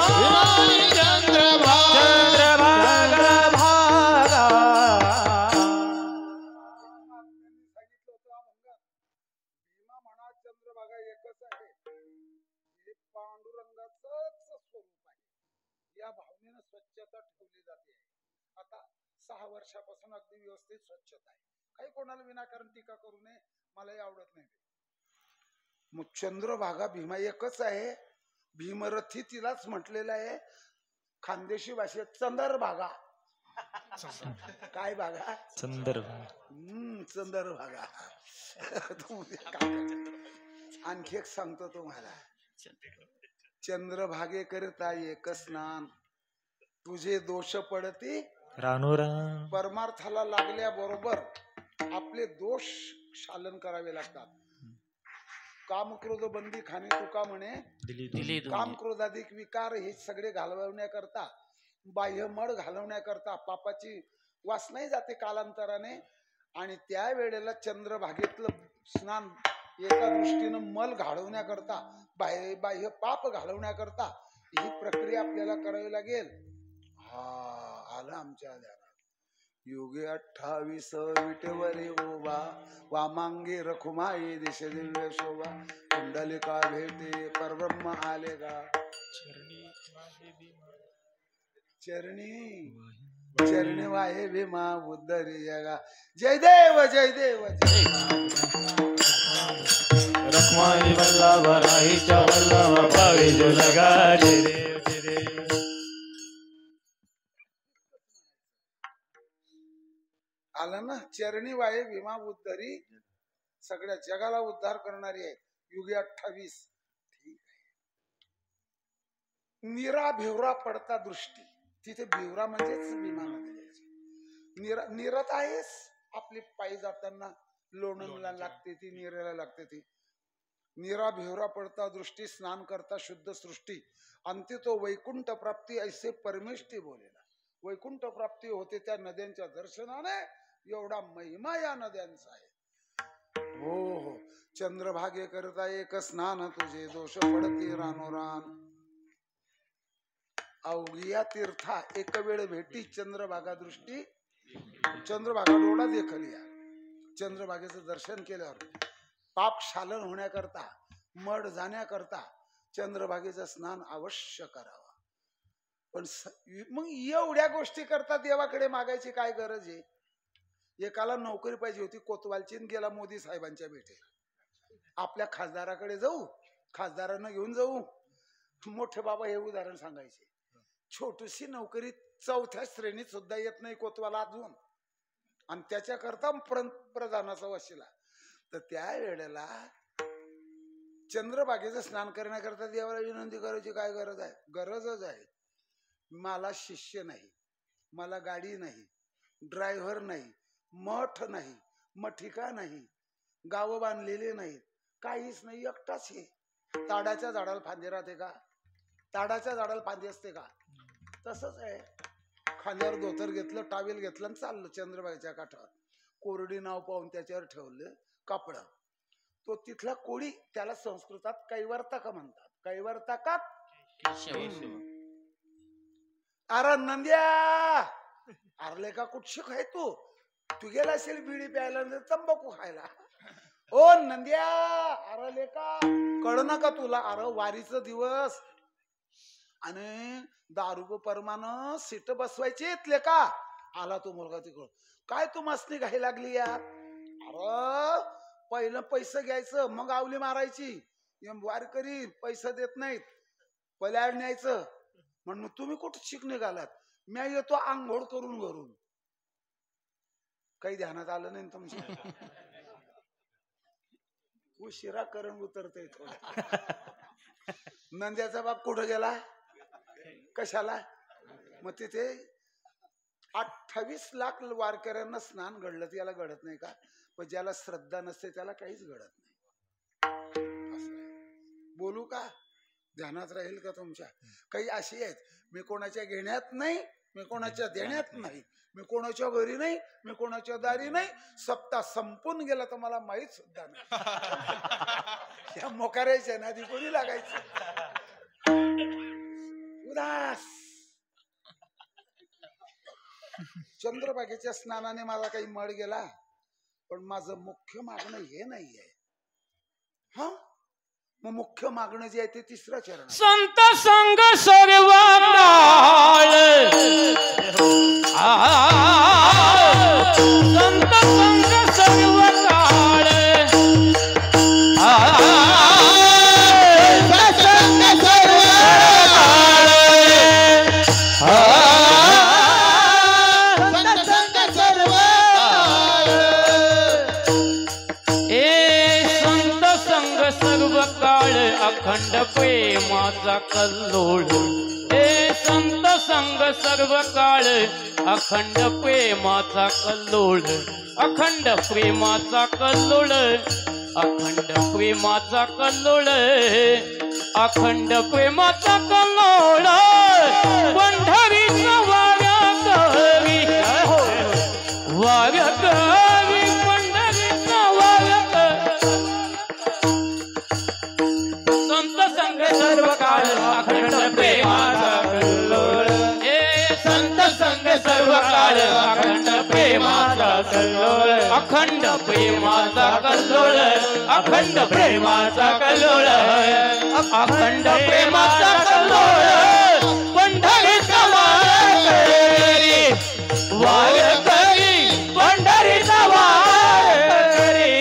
आणि चंद्रभागा. चंद्रभागा भागा. सांगितलं होतं अभंगात. भीमा म्हणा चंद्रभागा एकच आहे. हे पांडुरंगाचंच स्वरूप आहे. या भावनेनं स्वच्छता ठेवली जाते. आता 6 वर्षापासून अगदी व्यवस्थित स्वच्छता आहे. काही कोणाला विनाकारण टीका करू नये. मलाही आवडत नाही ते. मग चंद्रभागा भीमा एकच आहे. भीमरथी तिलाच म्हटलेलं आहे. खानदेशी भाषेत चंदरभागा. काय भागा? चंदरभागा. आणखी एक सांगतो तुम्हाला. चंद्रभागे करता एक स्नान, तुझे दोष पडती रानोराम परमार्थाला लागल्याबरोबर आपले दोष शालन करावे लागतात. काम क्रोध बंदी खाणे तुका म्हणे. दिली काम क्रोधाधिक विकार हे सगळे घालवण्याकरता, बाह्य मळ घालवण्याकरता पापाची वासनाही जाते कालांतराने. आणि त्या वेळेला चंद्रभागेतलं स्नान एका दृष्टीनं मल घालवण्याकरता, बाह्य पाप घालवण्याकरता ही प्रक्रिया आपल्याला करावी लागेल. आलं आमच्या ध्यानात. योगी 28 विटेवरी उभा, वामांगी रखुमाई दिश दिव्य शोभा, कुंडलिका भेटे परब्रह्म आले गा. चरणी चरणी वाहे भीमा उद्धरी जगा. जय देव जय देव जय. रखमाई वल्लभ राहीच्या वल्लभ पावे जो लगा जय देव जय देव. आलं ना. चरणी वाहे भीमा उद्धरी, सगळ्या जगाला उद्धार करणारी आहे. युगे 28. ठीक आहे. निरा भिवरा पडता दृष्टी. तिथे भिवरा म्हणजेच भीमा नदी. निरत आहेस. आपली पायी जाताना लोणंदला लागते ती, निरेला लागते ती. निरा भिवरा पडता दृष्टी, स्नान करता शुद्ध सृष्टी, अंती तो वैकुंठ प्राप्ती ऐसे परमेष्ठी बोलेला. वैकुंठ प्राप्ती होते त्या नद्यांच्या दर्शनाने. एवढा महिमा या नद्यांचा आहे. हो हो. चंद्रभागे करता एक स्नान, तुझे दोष पडती रानोरान. अवघिया तीर्था एक वेळ भेटी, चंद्रभागा दृष्टी. चंद्रभागा डोळा देखलिया. चंद्रभागेचं दर्शन केल्यावर पाप शालन होण्याकरता, मड जाण्याकरता चंद्रभागेचं स्नान अवश्य करावं. पण मग एवढ्या गोष्टी करता देवाकडे मागायची काय गरज आहे? एकाला नोकरी पाहिजे होती कोतवालची, गेला मोदी साहेबांच्या भेटे. आपल्या खासदाराकडे जाऊ, खासदारांना घेऊन जाऊ. मोठे बाबा हे उदाहरण सांगायचे. छोटीशी नोकरी 4थ्या श्रेणीत सुद्धा येत नाही कोतवाला अजून, आणि त्याच्याकरता प्रधानाचा वशिला. तर त्या वेळेला चंद्रभागेचं स्नान करण्याकरता देवाला विनंती करायची काय गरज आहे? गरजच आहे. मला शिष्य नाही, मला गाडी नाही, ड्रायव्हर नाही, मठ नाही, मठिका नाही, गावं बांधलेली नाहीत, काहीच नाही, एकटाच आहे. ताडाच्या झाडाला फांदी राहते का? ताडाच्या झाडाला फांदी असते का? तसंच आहे. खांद्यावर धोतर घेतलं, टावेल घेतलं आणि चाललं चंद्रभागेच्या काठावर. कोरडी नाव पाहून त्याच्यावर ठेवलं कापड. तो तिथला कोळी, त्याला संस्कृतात कैवर्तक म्हणतात. कैवर्तकात अरे नंद्या, अरले का कुठशी खाय तू गेला असेल बिडी प्यायला, तंबाखू खायला. ओ नंद्या, अरले का कळ ना का तुला? अरे वारीचा दिवस आणि दारू परमानं सीट बसवायची इथले का? आला तो मुलगा तिकडं. काय तू मस्ती घाई लागली यार? अरे पहिलं पैसे घ्यायचं, मग आवली मारायची. वारकरी पैसे देत नाहीत, पल्याड न्यायचं. म्हणून तुम्ही कुठं शिक निघालात? मी येतो आंघोळ करून घरून. काही ध्यानात आलं नाही तुमच्या? उशिरा करण उतरतय थोडं. नंद्याचा बाप कुठं गेला? कशाला? मग तिथे 28 लाख वारकऱ्यांना स्नान घडलं, याला घडत नाही का? पण ज्याला श्रद्धा नसते त्याला काहीच घडत नाही. बोलू का? ध्यानात राहील का तुमच्या? काही अशी आहेत, मी कोणाच्या घेण्यात नाही, मी कोणाच्या देण्यात नाही, मी कोणाच्या घरी नाही, मी कोणाच्या दारी नाही. सप्ताह संपून गेला तर मला माहित सुद्धा नाही. या मोकाऱ्याच्या नादी कोणी लागायचं? उदास. चंद्रभागेच्या स्नानाने मला काही मळ गेला, पण माझं मुख्य मागणं हे नाहीये. हा, मग मुख्य मागणं जे आहे ते तिसरं चरण. संत संग सर्व काळ, संत संग सर्व काळ, अखंड प्रेमाचा कल्लोळ. हे संत संग सर्व काळ, अखंड प्रेमाचा कल्लोळ, अखंड प्रेमाचा कल्लोळ, अखंड प्रेमाचा कल्लोळ, अखंड प्रेमाचा कल्लोळ. पंढरीचा वाऱ्या करी, वाऱ्या करी, पंढरीचा वाऱ्या सर्व काळ, अखंड प्रेमाचा कल्लोळ. हे संत संग सर्व काळ, अखंड प्रेमाचा कल्लोळ, अखंड प्रेमाचा कल्लोळ, अखंड प्रेमाचा कल्लोळ, अखंड प्रेमाचा कल्लोळ. पंढरीचा वारकरी, वारकरी, पंढरीचा वारकरी.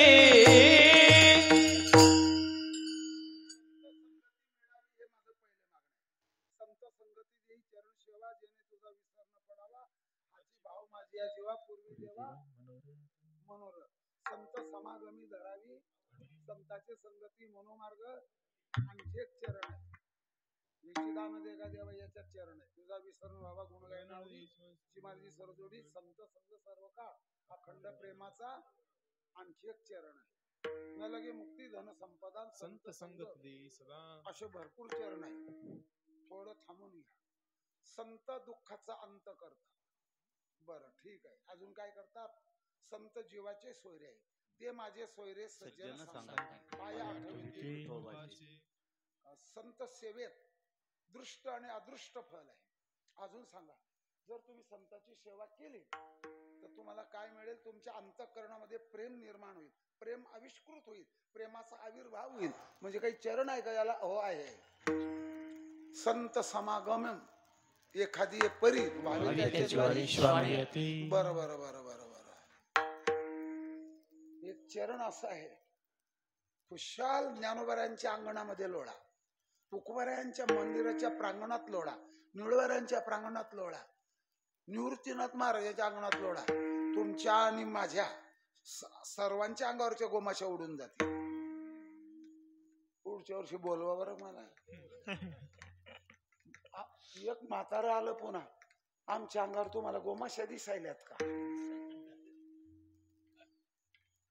संत समागमी धरावी, संतांची संगती मनोमार्ग. आणखी एक चरण आहे, निशिदान देगा देवा, याच्यात चरण आहे. तुझा विसरून व्हावा गुण गायना माझी सरजोडी. संत संग सर्व का, अखंड प्रेमाचा आणखी एक चरण आहे. न लगे मुक्ती धन संपदा, संत संगत सदा, असे भरपूर चरण आहे. थोडं थांबून घ्या. संत दुःखाचा अंत करतात. बरं ठीक आहे, अजून काय करतात? संत जीवाचे सोयरे आहे, ते माझे सोयरे सज्जन सांगतात. पाया आठवते. संत सेवेत दृष्ट आणि अदृष्ट फल आहे. अजून सांगा, जर तुम्ही संतांची सेवा केली तर तुम्हाला काय मिळेल? तुमच्या अंतःकरणामध्ये प्रेम निर्माण होईल, प्रेम आविष्कृत होईल, प्रेमाचा आविर्भाव होईल. म्हणजे काही चरण आहे का याला? हो आहे. संत समागम एखादी परी बर बर बर बर बर. एक चरण असं आहे, खुशाल ज्ञानोबरायांच्या अंगणामध्ये लोळा, तुकोबरायांच्या मंदिराच्या प्रांगणात लोळा, निळवरांच्या प्रांगणात लोळा, निवृत्तीनाथ महाराजांच्या अंगणात लोळा. तुमच्या आणि माझ्या सर्वांच्या अंगावरच्या गोमाशा उडून जातील. पुढच्या वर्षी बोलवा बरं मला. एक म्हातारं आलं पुन्हा, आमच्या अंगावर तुम्हाला गोमाशा दिसायल्यात का?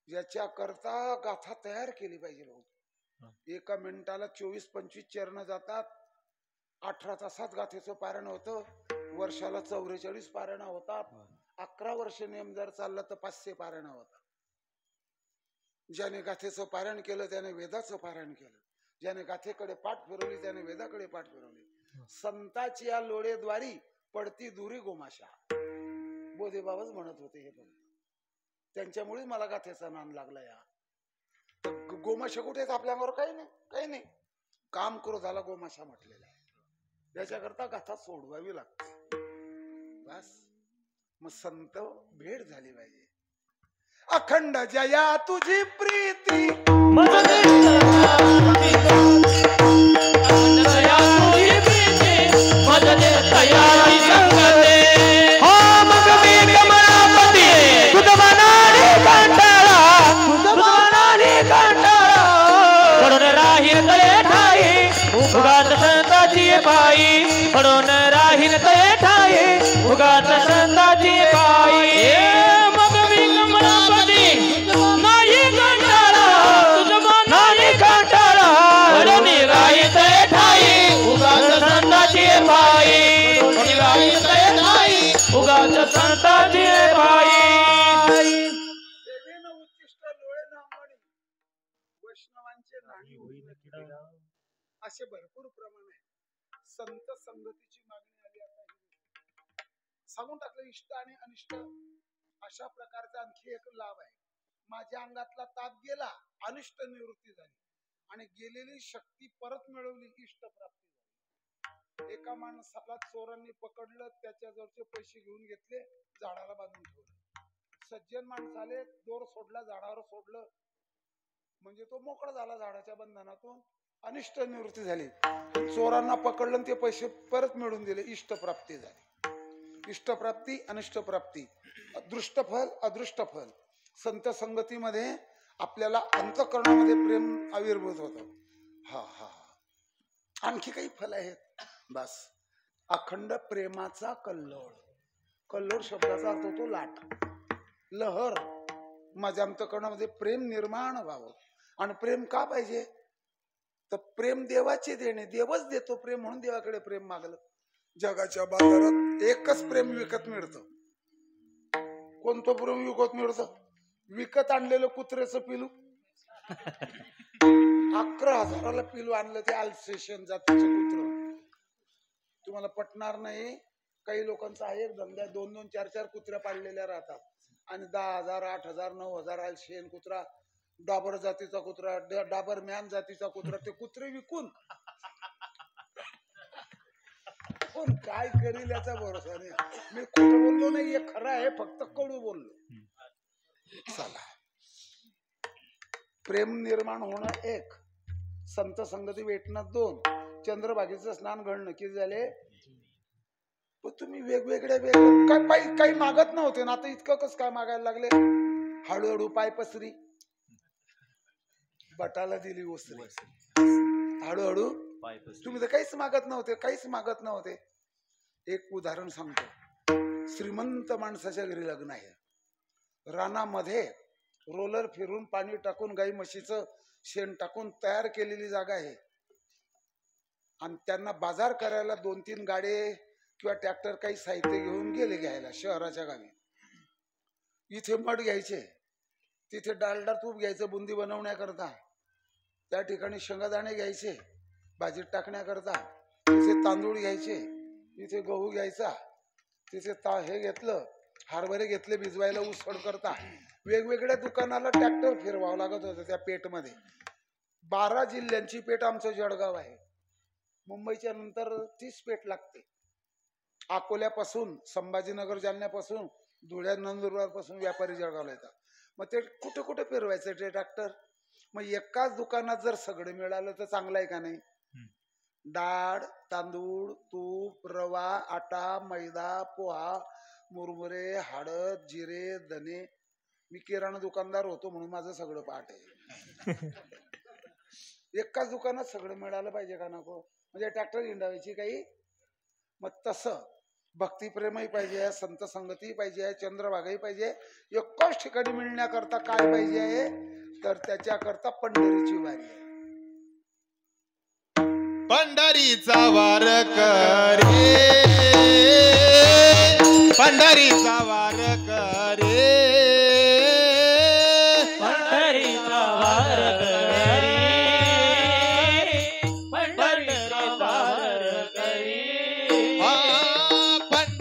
याच्या करता गाथा तयार केली पाहिजे. लोक एका मिनिटाला 24-25 चरण जातात. 18 तासात गाथेचं पारायण होतं. वर्षाला 44 पारायण होतात. 11 वर्ष नेम जर चालला तर 500 पारायण होतात. ज्याने गाथेचं पारायण केलं त्याने वेदाचं पारायण केलं. ज्याने गाथेकडे पाठ फिरवली त्याने वेदाकडे पाठ फिरवली. संताची या लोळेद्वारी पडती दुरी गोमाशा, बोधेबाबाच म्हणत होते. हे बघ, त्यांच्यामुळे मला गाथेचा नाम लागला. या गोमाशा कुठे आहेत आपल्यावर? काही नाही, काही नाही. काम क्रोधाला गोमाशा म्हटलेला आहे. याच्याकरता गाथा सोडवावी लागते. बस मग संत भेट झाली पाहिजे. अखंड जया तुझी प्रीती उगाच संताची पायी पडून राहील तळे ठाई. उगाच संताची पायी मग मी कमलापती नाही कंटाळा. नाही कंटाळा पडून राहील तळे ठाई. उगाच संताची पायी पडून राहील तळे ठाई. उगाच संताची पायी. सेवेनं उच्चिष्ट लोळेनं अंगणी वैष्णवांचे नाही असे भरपूर प्रमाण आहे. संत संगतीची मागणी आली. आता सांगून टाकलं इष्ट आणि अनिष्ट अशा प्रकारचा आणखी एक लाभ आहे. माझ्या अंगातला ताप गेला, अनिष्ट निवृत्ती झाली आणि गेलेली शक्ती परत मिळवली, इष्ट प्राप्ती झाली. एका माणसाला चोरांनी पकडलं, त्याच्याजवळचे पैसे घेऊन घेतले, झाडाला बांधून ठेवलं. सज्जन माणसाले दोर सोडला, झाडावर सोडलं, म्हणजे तो मोकळा झाला झाडाच्या बंधनातून, अनिष्ट निवृत्ती झाली. चोरांना पकडलं, ते पैसे परत मिळवून दिले, इष्ट प्राप्ती झाली. इष्ट प्राप्ती, अनिष्ट प्राप्ती, दृष्ट फल, अदृष्ट फल. संत संगतीमध्ये आपल्याला अंतःकरणामध्ये प्रेम आविर्भूत होतं. हा हा आणखी काही फल आहेत. बस अखंड प्रेमाचा कल्लोळ. कल्लोळ शब्दाचा अर्थ होतो लाट, लहर. माझ्या अंतःकरणामध्ये प्रेम निर्माण व्हावं. आणि प्रेम का पाहिजे? तर प्रेम देवाचे देणे, देवच देतो प्रेम, म्हणून देवाकडे प्रेम मागलं. जगाच्या बाजारात एकच प्रेम विकत मिळतं. कोणतं प्रेम विकत मिळतं? विकत आणलेलं कुत्र्याचं पिलू. 11,000ला पिलू आणलं, ते अल्सेशन जातीचं कुत्र. तुम्हाला पटणार नाही, काही लोकांचा आहे एक धंदा, 2-2, 4-4 कुत्र्या पाळलेल्या राहतात आणि 10,000, 8,000, 9,000 अल्सेशन कुत्रा, डाबर जातीचा कुत्रा, डाबर मॅन जातीचा कुत्रा, ते कुत्रे विकून कोण काय करील याचा भरोसा नाही. मी खोटं बोललो नाही, हे खरं आहे, फक्त कडू बोललो. चला, प्रेम निर्माण होणं 1, संत संगती भेटणं 2, चंद्रभागेचं स्नान घडणं किती झाले? पण तुम्ही वेगवेगळे काय काही मागत नव्हते ना, आता इतकं कसं काय मागायला लागले? हळूहळू पाय पसरी, बटाला दिली उसरी. हळूहळू तुम्ही तर काहीच मागत नव्हते, काहीच मागत नव्हते. एक उदाहरण सांगतो. श्रीमंत माणसाच्या घरी लग्न आहे. रानामध्ये रोलर फिरून पाणी टाकून गाई म्हशीचं शेण टाकून तयार केलेली जागा आहे. आणि त्यांना बाजार करायला 2-3 गाडे किंवा ट्रॅक्टर काही साहित्य घेऊन गेले घ्यायला शहराच्या गावी. इथे मठ घ्यायचे, तिथे डालडा तूप घ्यायचं बुंदी बनवण्याकरता, त्या ठिकाणी शेंगदाणे घ्यायचे भाजीत टाकण्याकरता, तिथे तांदूळ घ्यायचे, तिथे गहू घ्यायचा, तिथे हे घेतलं, हरभरे घेतले भिजवायला उसळ करता. वेगवेगळ्या दुकानाला ट्रॅक्टर फिरवावं लागत होतं त्या पेठमध्ये. 12 जिल्ह्यांची पेठ आमचं जळगाव आहे. मुंबईच्या नंतर 30 पेठ लागते. अकोल्यापासून, संभाजीनगर, जालन्यापासून, धुळ्या, नंदुरबार पासून व्यापारी जळगावला येतात. मग ते कुठे कुठे फिरवायचं ते ट्रॅक्टर? मग एकाच दुकानात जर सगळं मिळालं तर चांगलं आहे का नाही? डाळ, तांदूळ, तूप, रवा, आटा, मैदा, पोहा, मुरमुरे, हळद, जिरे, धने. मी किराणा दुकानदार होतो म्हणून माझं सगळं पाठ आहे. एकाच दुकानात सगळं मिळालं पाहिजे का नको? म्हणजे ट्रॅक्टर हिंडावायची काही. मग तसं भक्तिप्रेमही पाहिजे, संत संगती पाहिजे, चंद्रभागाही पाहिजे. एकाच ठिकाणी मिळण्याकरता काय पाहिजे आहे? तर त्याच्याकरता पंढरीची वारी आहे. पंढरीचा वार करे, पंढरीचा वार करे, पंढरीचा वार करी, पंढरीचा वार करी,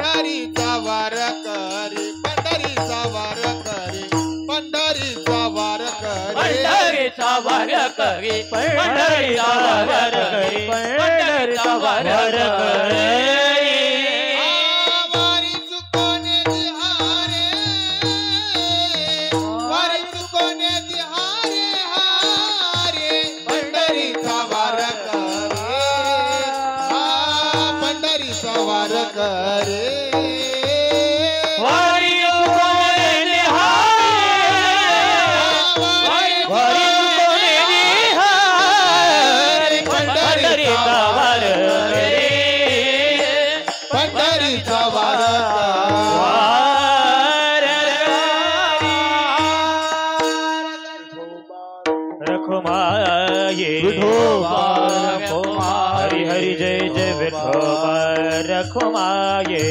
पंढरीचा वार करे, पंढरीचा वार करे, पंढरीचा वार करे, पंढरीचा वार करी, पंढरीचा वार करी, पंढरीचा वार करी. वारी चुकोने दिहारे, वारी चुकोने दिहारे हारे, पंढरीचा वार करे, पंढरीचा वार करे. वारी चुकोने निहारे, वारी चुकोने निहारे, पंढरीचा वार करी, पंढरीचा वार रखुमाये विठोबा रखुमाये, हरि हरि जय जय विठोबा रखुमाये,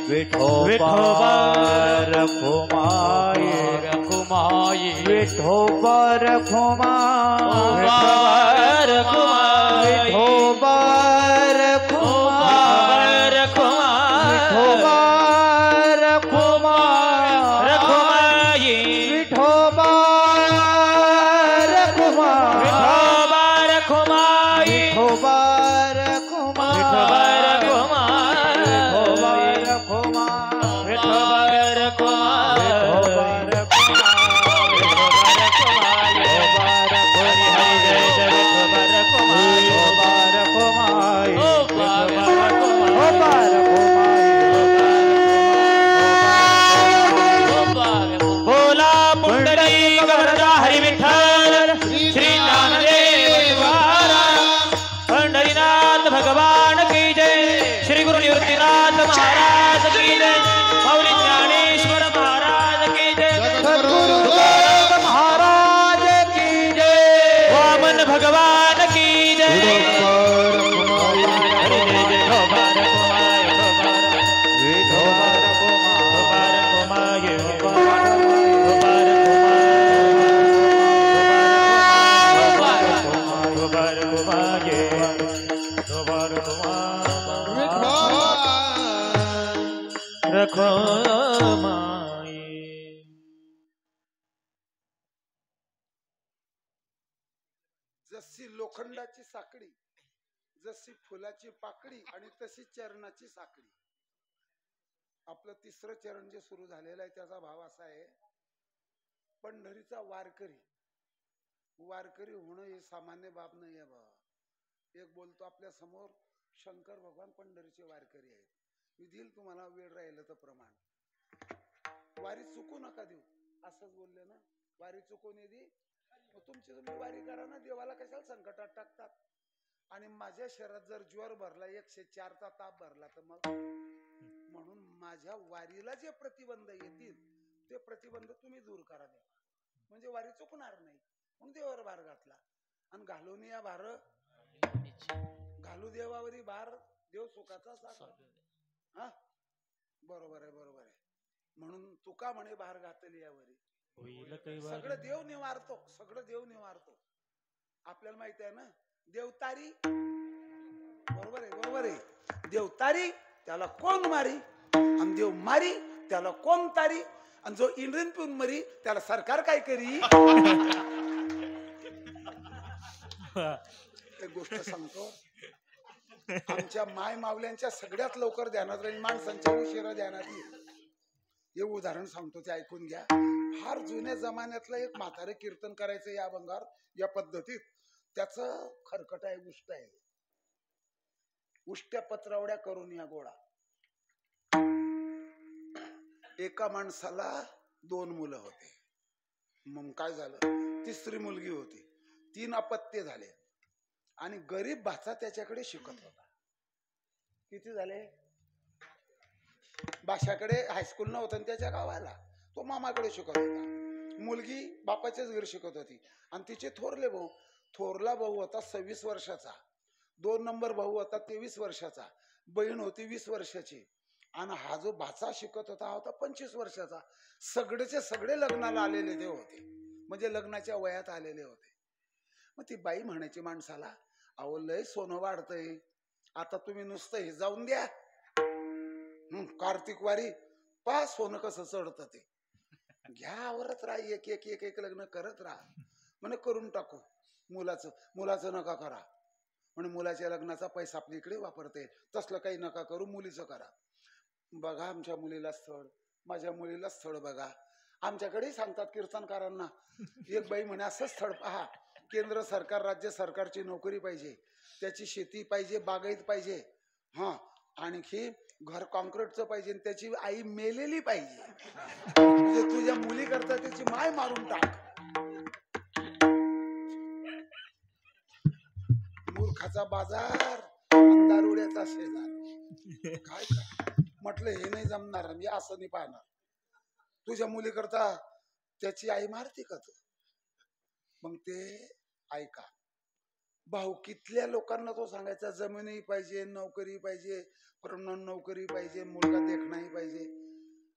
विठोबा रखुमाये, रखुमाये विठोबा रखुमाये, विठोबा रखुमाये, विठोबा रखुमाये, रखुमाये विठोबा रखुमाये, विठोबा रखुमाये, विठोबा रखुमाये, विठोबा रखुमाये, विठोबा रखुमाये, विठोबा रखुमाये, हरि हरि जय जय विठोबा रखुमाये, विठोबा रखुमाये, विठोबा रखुमाये. बोला पुंडलिक वरदा हरि विठ्ठल श्री ज्ञानदेव महाराज, पंढरीनाथ भगवान की जय, श्री गुरु निवृत्तीनाथ महाराज की जय, मौली ज्ञानेश्वर महाराज की जय, सद्गुरु तुकाराम महाराज की जय, वामन भगवान की जय. हरि जय जय विठोबा रखुमाये, विठोबा रखुमाये, विठोबा रखुमाये, विठोबा रखुमाये. जशी लोखंडाची साखळी, जशी फुलाची पाकळी आणि तशी चरणाची साखळी. आपलं तिसरं चरण जे सुरू झालेलं आहे त्याचा भाव असा आहे, पंढरीचा वारकरी. वारकरी होणं हे सामान्य बाब नाही आहे बाबा. एक बोलतो आपल्या समोर, शंकर भगवान पंढरीचे वारकरी आहेत. मी देईल तुम्हाला वेळ राहिलं तर प्रमाण. वारी चुकू नका देऊ असंच बोलले ना. वारी चुकून येते तुमची तुम्ही वारी करा ना. देवाला कशाला संकटात टाकतात? आणि माझ्या शरीरात जर ज्वर भरला 104चा ताप भरला तर मग, म्हणून माझ्या वारीला जे प्रतिबंध येतील ते प्रतिबंध तुम्ही दूर करा देवा, म्हणजे वारी चुकणार नाही. म्हणून देवावर भार घातला आणि घालून या भार घालू देवावरी भार, देव सुखाचा सागर. हा बरोबर आहे, बरोबर आहे. म्हणून तुका म्हणे भार घातली यावरी. सगळं देव निवारतो, सगळं देव निवारतो. आपल्याला माहिती आहे ना, देवतारी. बरोबर आहे, बरोबर आहे. देवतारी त्याला कोण मारी, आणि देव मारी त्याला कोण तारी, आणि जो इंद्रिन पिऊन मरी त्याला सरकार काय करी. एक गोष्ट सांगतो, आमच्या माय मावल्यांच्या सगळ्यात लवकर ध्यानात राहील, माणसांच्या उशिरा ध्यानात येईल. हे उदाहरण सांगतो, ते ऐकून घ्या. फार जुन्या जमान्यातलं एक म्हातारे कीर्तन करायचं या भंगार या पद्धतीत. त्याचं खरकट आहे, उष्ट आहे. उष्ट्या पत्रावड्या करून या गोळा. एका माणसाला 2 मुलं होते. मग काय झालं, तिसरी मुलगी होती. 3 अपत्य झाले आणि गरीब भाचा त्याच्याकडे शिकत होता. किती झाले? भाषाकडे हायस्कूल नव्हतं त्याच्या गावाला, तो मामाकडे शिकत होता. मुलगी बापाच्याच घरी शिकत होती आणि तिचे थोरले भाऊ, थोरला भाऊ होता 26 वर्षाचा, 2 नंबर भाऊ होता 23 वर्षाचा, बहीण होती 20 वर्षाची आणि हा जो भाचा शिकत होता हा होता 25 वर्षाचा. सगळेचे सगळे लग्नाला आलेले ते होते, म्हणजे लग्नाच्या वयात आलेले होते. मग ती बाई म्हणायची माणसाला, अहो लय सोनं वाढतंय, आता तुम्ही नुसतं हे जाऊन द्या, कार्तिक वारी पा सोनं कसं चढतं ते घ्या, आवरत राहा, एक एक एक एक लग्न करत राहा. म्हणे करून टाकू, मुलाचं नका करा, म्हणे मुलाच्या लग्नाचा पैसा आपल्या इकडे वापरते, तसलं काही नका करू, मुलीचं करा. बघा आमच्या मुलीला स्थळ, माझ्या मुलीला स्थळ बघा. आमच्याकडेही सांगतात कीर्तनकारांना, एक बाई म्हणे असं स्थळ पहा, केंद्र सरकार राज्य सरकारची नोकरी पाहिजे, त्याची शेती पाहिजे, बागायत पाहिजे, हा आणखी घर कॉन्क्रीटचं पाहिजे, त्याची आई मेलेली पाहिजे, म्हणजे तुझ्या मुली करता त्याची माय मारून टाक. मूर्खाचा बाजार, दारुड्याचा शेजार. काय म्हटलं हे नाही जमणार, मी असं नाही पाहणार. तुझ्या मुली करता त्याची आई मारते का तू? मग ते ऐका, भाऊकीतल्या लोकांना तो सांगायचा, जमीनही पाहिजे, नोकरी पाहिजे, परमनंट नोकरी पाहिजे, मुलगा देखणाही पाहिजे.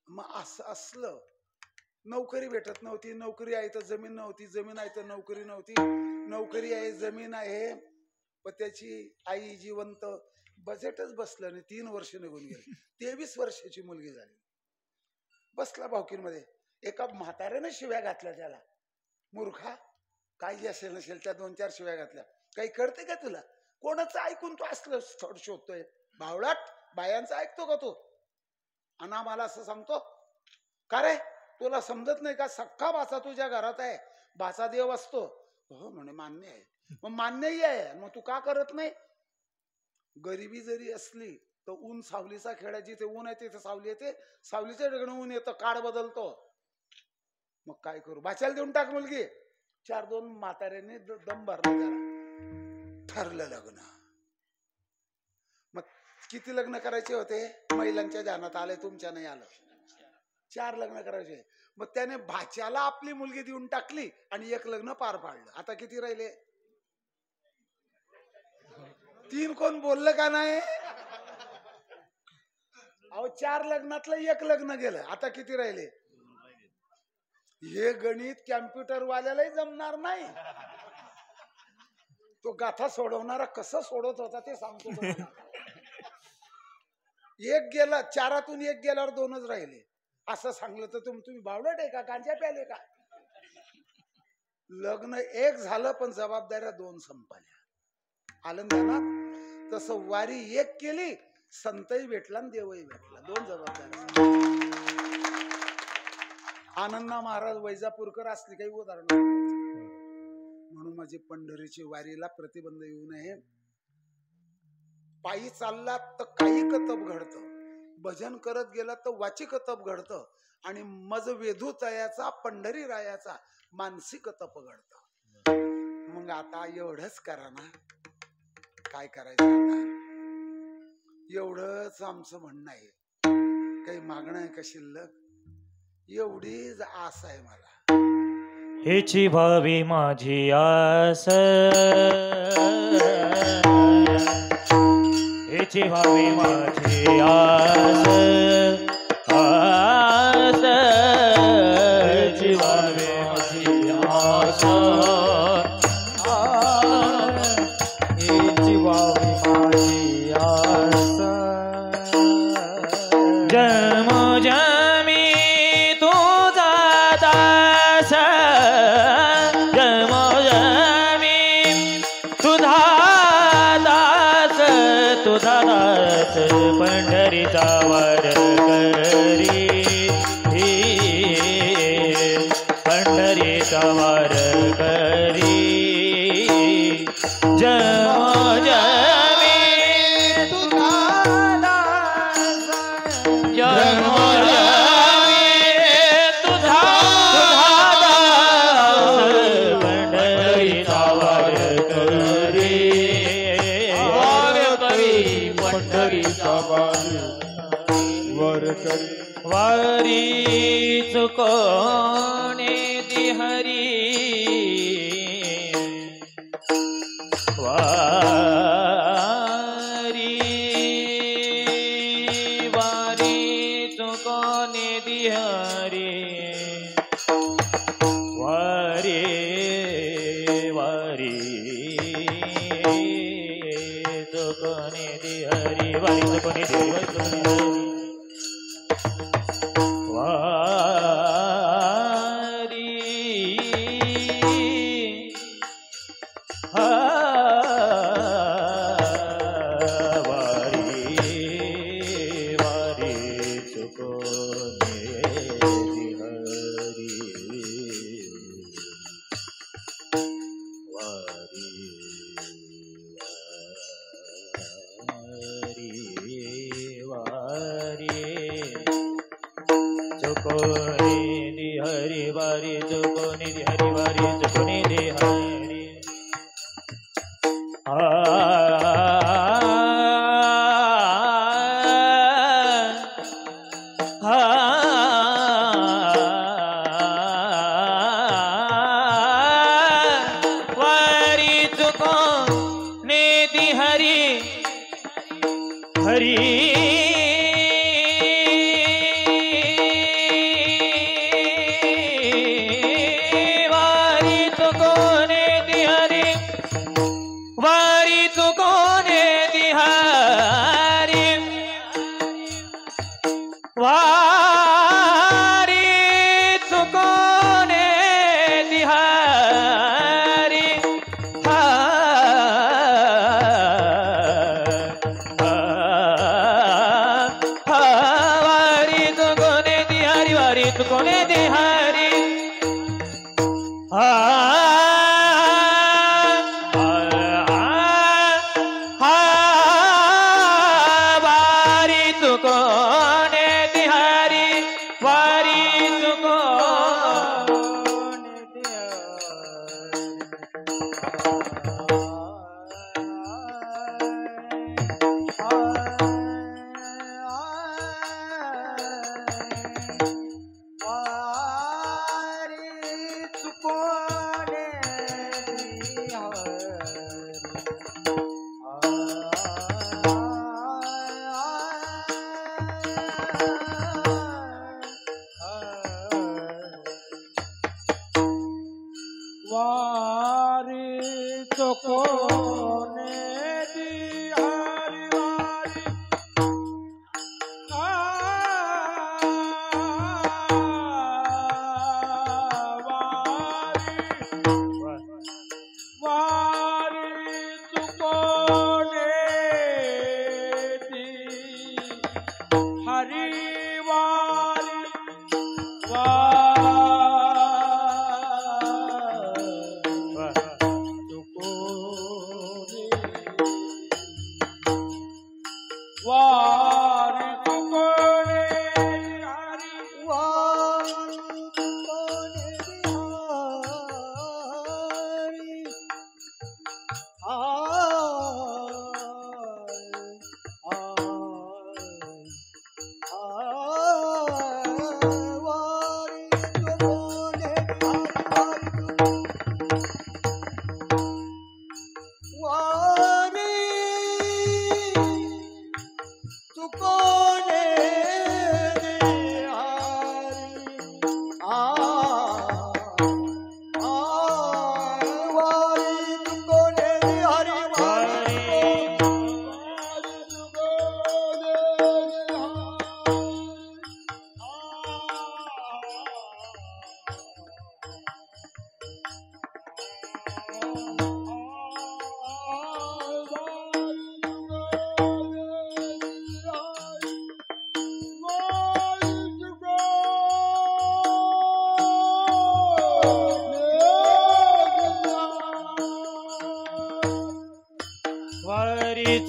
मग असं असलं, नोकरी भेटत नव्हती, नोकरी आहे तर जमीन नव्हती, जमीन आहे तर नोकरी नव्हती, नोकरी आहे जमीन आहे पण त्याची आई जिवंत, बजेटच बसलं नाही. 3 वर्ष निघून गेले, 23 वर्षाची मुलगी झाली. बसला भावकीमध्ये, एका म्हाताऱ्याने शिव्या घातल्या त्याला, मूर्खा काही असेल नसेल त्या 2-4 शिव्या घातल्या. काही कळते का तुला? कोणाचं ऐकून तू असलं स्थळ शोधतोय? भावडाट, बायांचं ऐकतो का तू? आणि आम्हाला असं सांगतो का रे, तुला समजत नाही का? सख्खा भाचा तुझ्या घरात आहे, भाचा देव असतो. हो म्हणे, मान्य आहे. मग मान्यही आहे, मग तू का करत नाही? गरिबी जरी असली तर ऊन सावलीचा खेळा, जिथे ऊन आहे तिथे सावली येते, सावलीच्या ठिकाणी ऊन येतं, काळ बदलतो. मग काय करू? भाच्याला देऊन टाक मुलगी. 4-2 म्हाताऱ्याने दम भरला त्याला, ठरलं लग्न. मग किती लग्न करायचे होते? महिलांच्या ध्यानात आले, तुमच्या नाही आलं. 4 लग्न करायचे. मग त्याने भाच्याला आपली मुलगी देऊन टाकली आणि 1 लग्न पार पाडलं. आता किती राहिले? 3. कोण बोललं का नाही? अहो 4 लग्नातलं 1 लग्न गेलं, आता किती राहिले? हे गणित कॅम्प्युटर वाल्यालाही जमणार नाही. तो गाथा सोडवणारा कसं सोडवत होता ते सांगतो तुम्हाला. 1 गेला, 4तून 1 गेल्यावर 2च राहिले. असं सांगलं तर तुम्ही बावळट आहे का? गांजा प्याले का? लग्न 1 झालं पण जबाबदाऱ्या 2 संपल्या. आलं ध्यानात? तसं वारी 1 केली, संतही भेटला आणि देवही भेटला, 2 जबाबदाऱ्या. आनंदा महाराज वैजापूरकर असली काही उदाहरण. म्हणून माझी पंढरीची वारीला प्रतिबंध येऊ नये. पायी चालला तर काही कतब घडतं, भजन करत गेला तर वाची कतब घडतं, आणि मज वेधू तयाचा पंढरी रायाचा मानसिक तप घडतं. मग आता एवढंच करा ना, काय करायचं आता? एवढंच आमचं म्हणणं आहे. काही मागणं आहे का शिल्लक? एवढीच आस आहे मला. हेची भावी माझी आस, हेची भावी माझी आस, आस, हेची भावी माझी आस, हेची भावी माझी आस. जन्म जमी तुझा दास, जन्म जमी तुझा दास, तुझा दास पंढरीचा वार करी, पंढरीचा वार करी. जन्म जमी तुझा दास, जन्म तुझा दास पंढरीचा वार वारी चुकोने दी हरी वारी वारी चुकोने दी हरी वारी वारी चुकोने दी हरी वारी चुकोने दी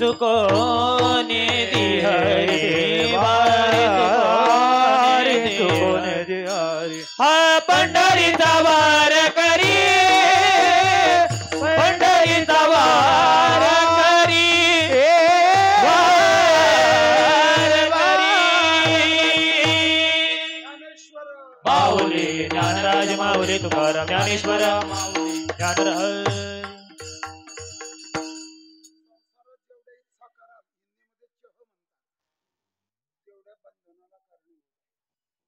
चुकोने दी हरी वारी चुकोने दी हरी हा पंढरीचा वार करी पंढरीचा वार करी वार करी ज्ञान रह संसारात जेवढ्या इच्छा कराल, हिंदीमध्ये चह म्हणतात, तेवढ्या बंधनाला कारणीभूत आहे.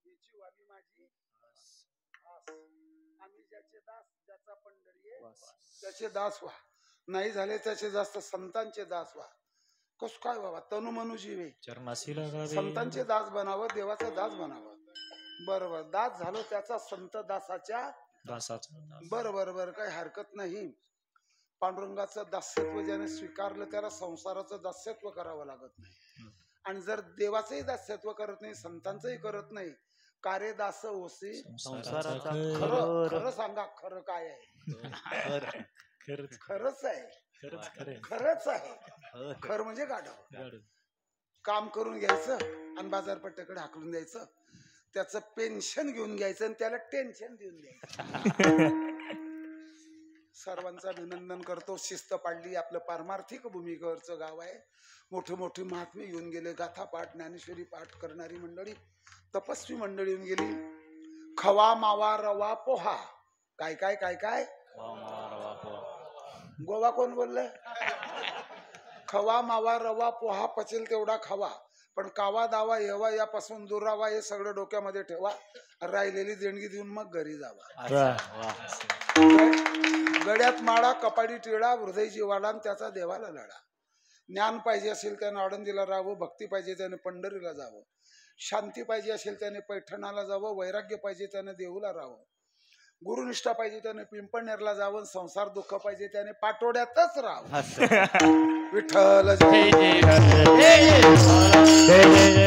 याची व्हावी माझी आस. आम्ही ज्याचे दास, ज्याचा पंढरी आहे त्याचे दास व्हा, नाही झाले त्याचे जास्त संतांचे दास व्हा. कस काय बाबा, तनु मनु जीवे चरणाशी लागावे संतांचे दास बनावं, देवाचा दास बनावं. बरोबर, दास झालो त्याचा संत दासाच्या दासाचा बरोबर, काही हरकत नाही. पांडुरंगाचं दास्यत्व ज्याने स्वीकारलं त्याला संसाराचं दास्यत्व करावं लागत नाही. आणि जर देवाचंही दास्यत्व करत नाही, संतांचंही करत नाही, कार्य दास ओसी संसाराचा खरं खरं सांगा, खरं काय आहे? खरंच खरंच आहे, खरंच खरे खरंच आहे. खरं म्हणजे गाढव. काम करून घ्यायचं आणि बाजारपेठेकडे हाकलून द्यायचं, त्याचं पेन्शन घेऊन घ्यायचं आणि त्याला टेन्शन देऊन द्यायचं. सर्वांचं अभिनंदन करतो. शिस्त पाडली. आपलं पारमार्थिक भूमिकेवरचं गाव आहे. मोठे मोठे महात्मे येऊन गेले, गाथा पाठ, ज्ञानेश्वरी पाठ करणारी मंडळी, तपस्वी मंडळी येऊन गेली. खवा मावा रवा पोहा, काय काय काय काय गोवा कोण बोललं? खवा मावा रवा पोहा पचेल तेवढा खावा, पण कावा दावा येवा यापासून दूर राहावा. हे सगळं डोक्यामध्ये ठेवा. राहिलेली देणगी देऊन मग घरी जावा. गड्यात माळा, कपाडी टिळा, हृदय जीवाला आणि त्याचा देवाला लढा. ज्ञान पाहिजे असेल त्याने आळंदीला राहावं, भक्ती पाहिजे त्याने पंढरीला जावं, शांती पाहिजे असेल त्याने पैठणाला जावं, वैराग्य पाहिजे त्याने देऊला राहावं, गुरुनिष्ठा पाहिजे त्याने पिंपळनेरला जावं, संसार दुःख पाहिजे त्याने पाटोड्यातच राहावं. विठ्ठल जय जय जय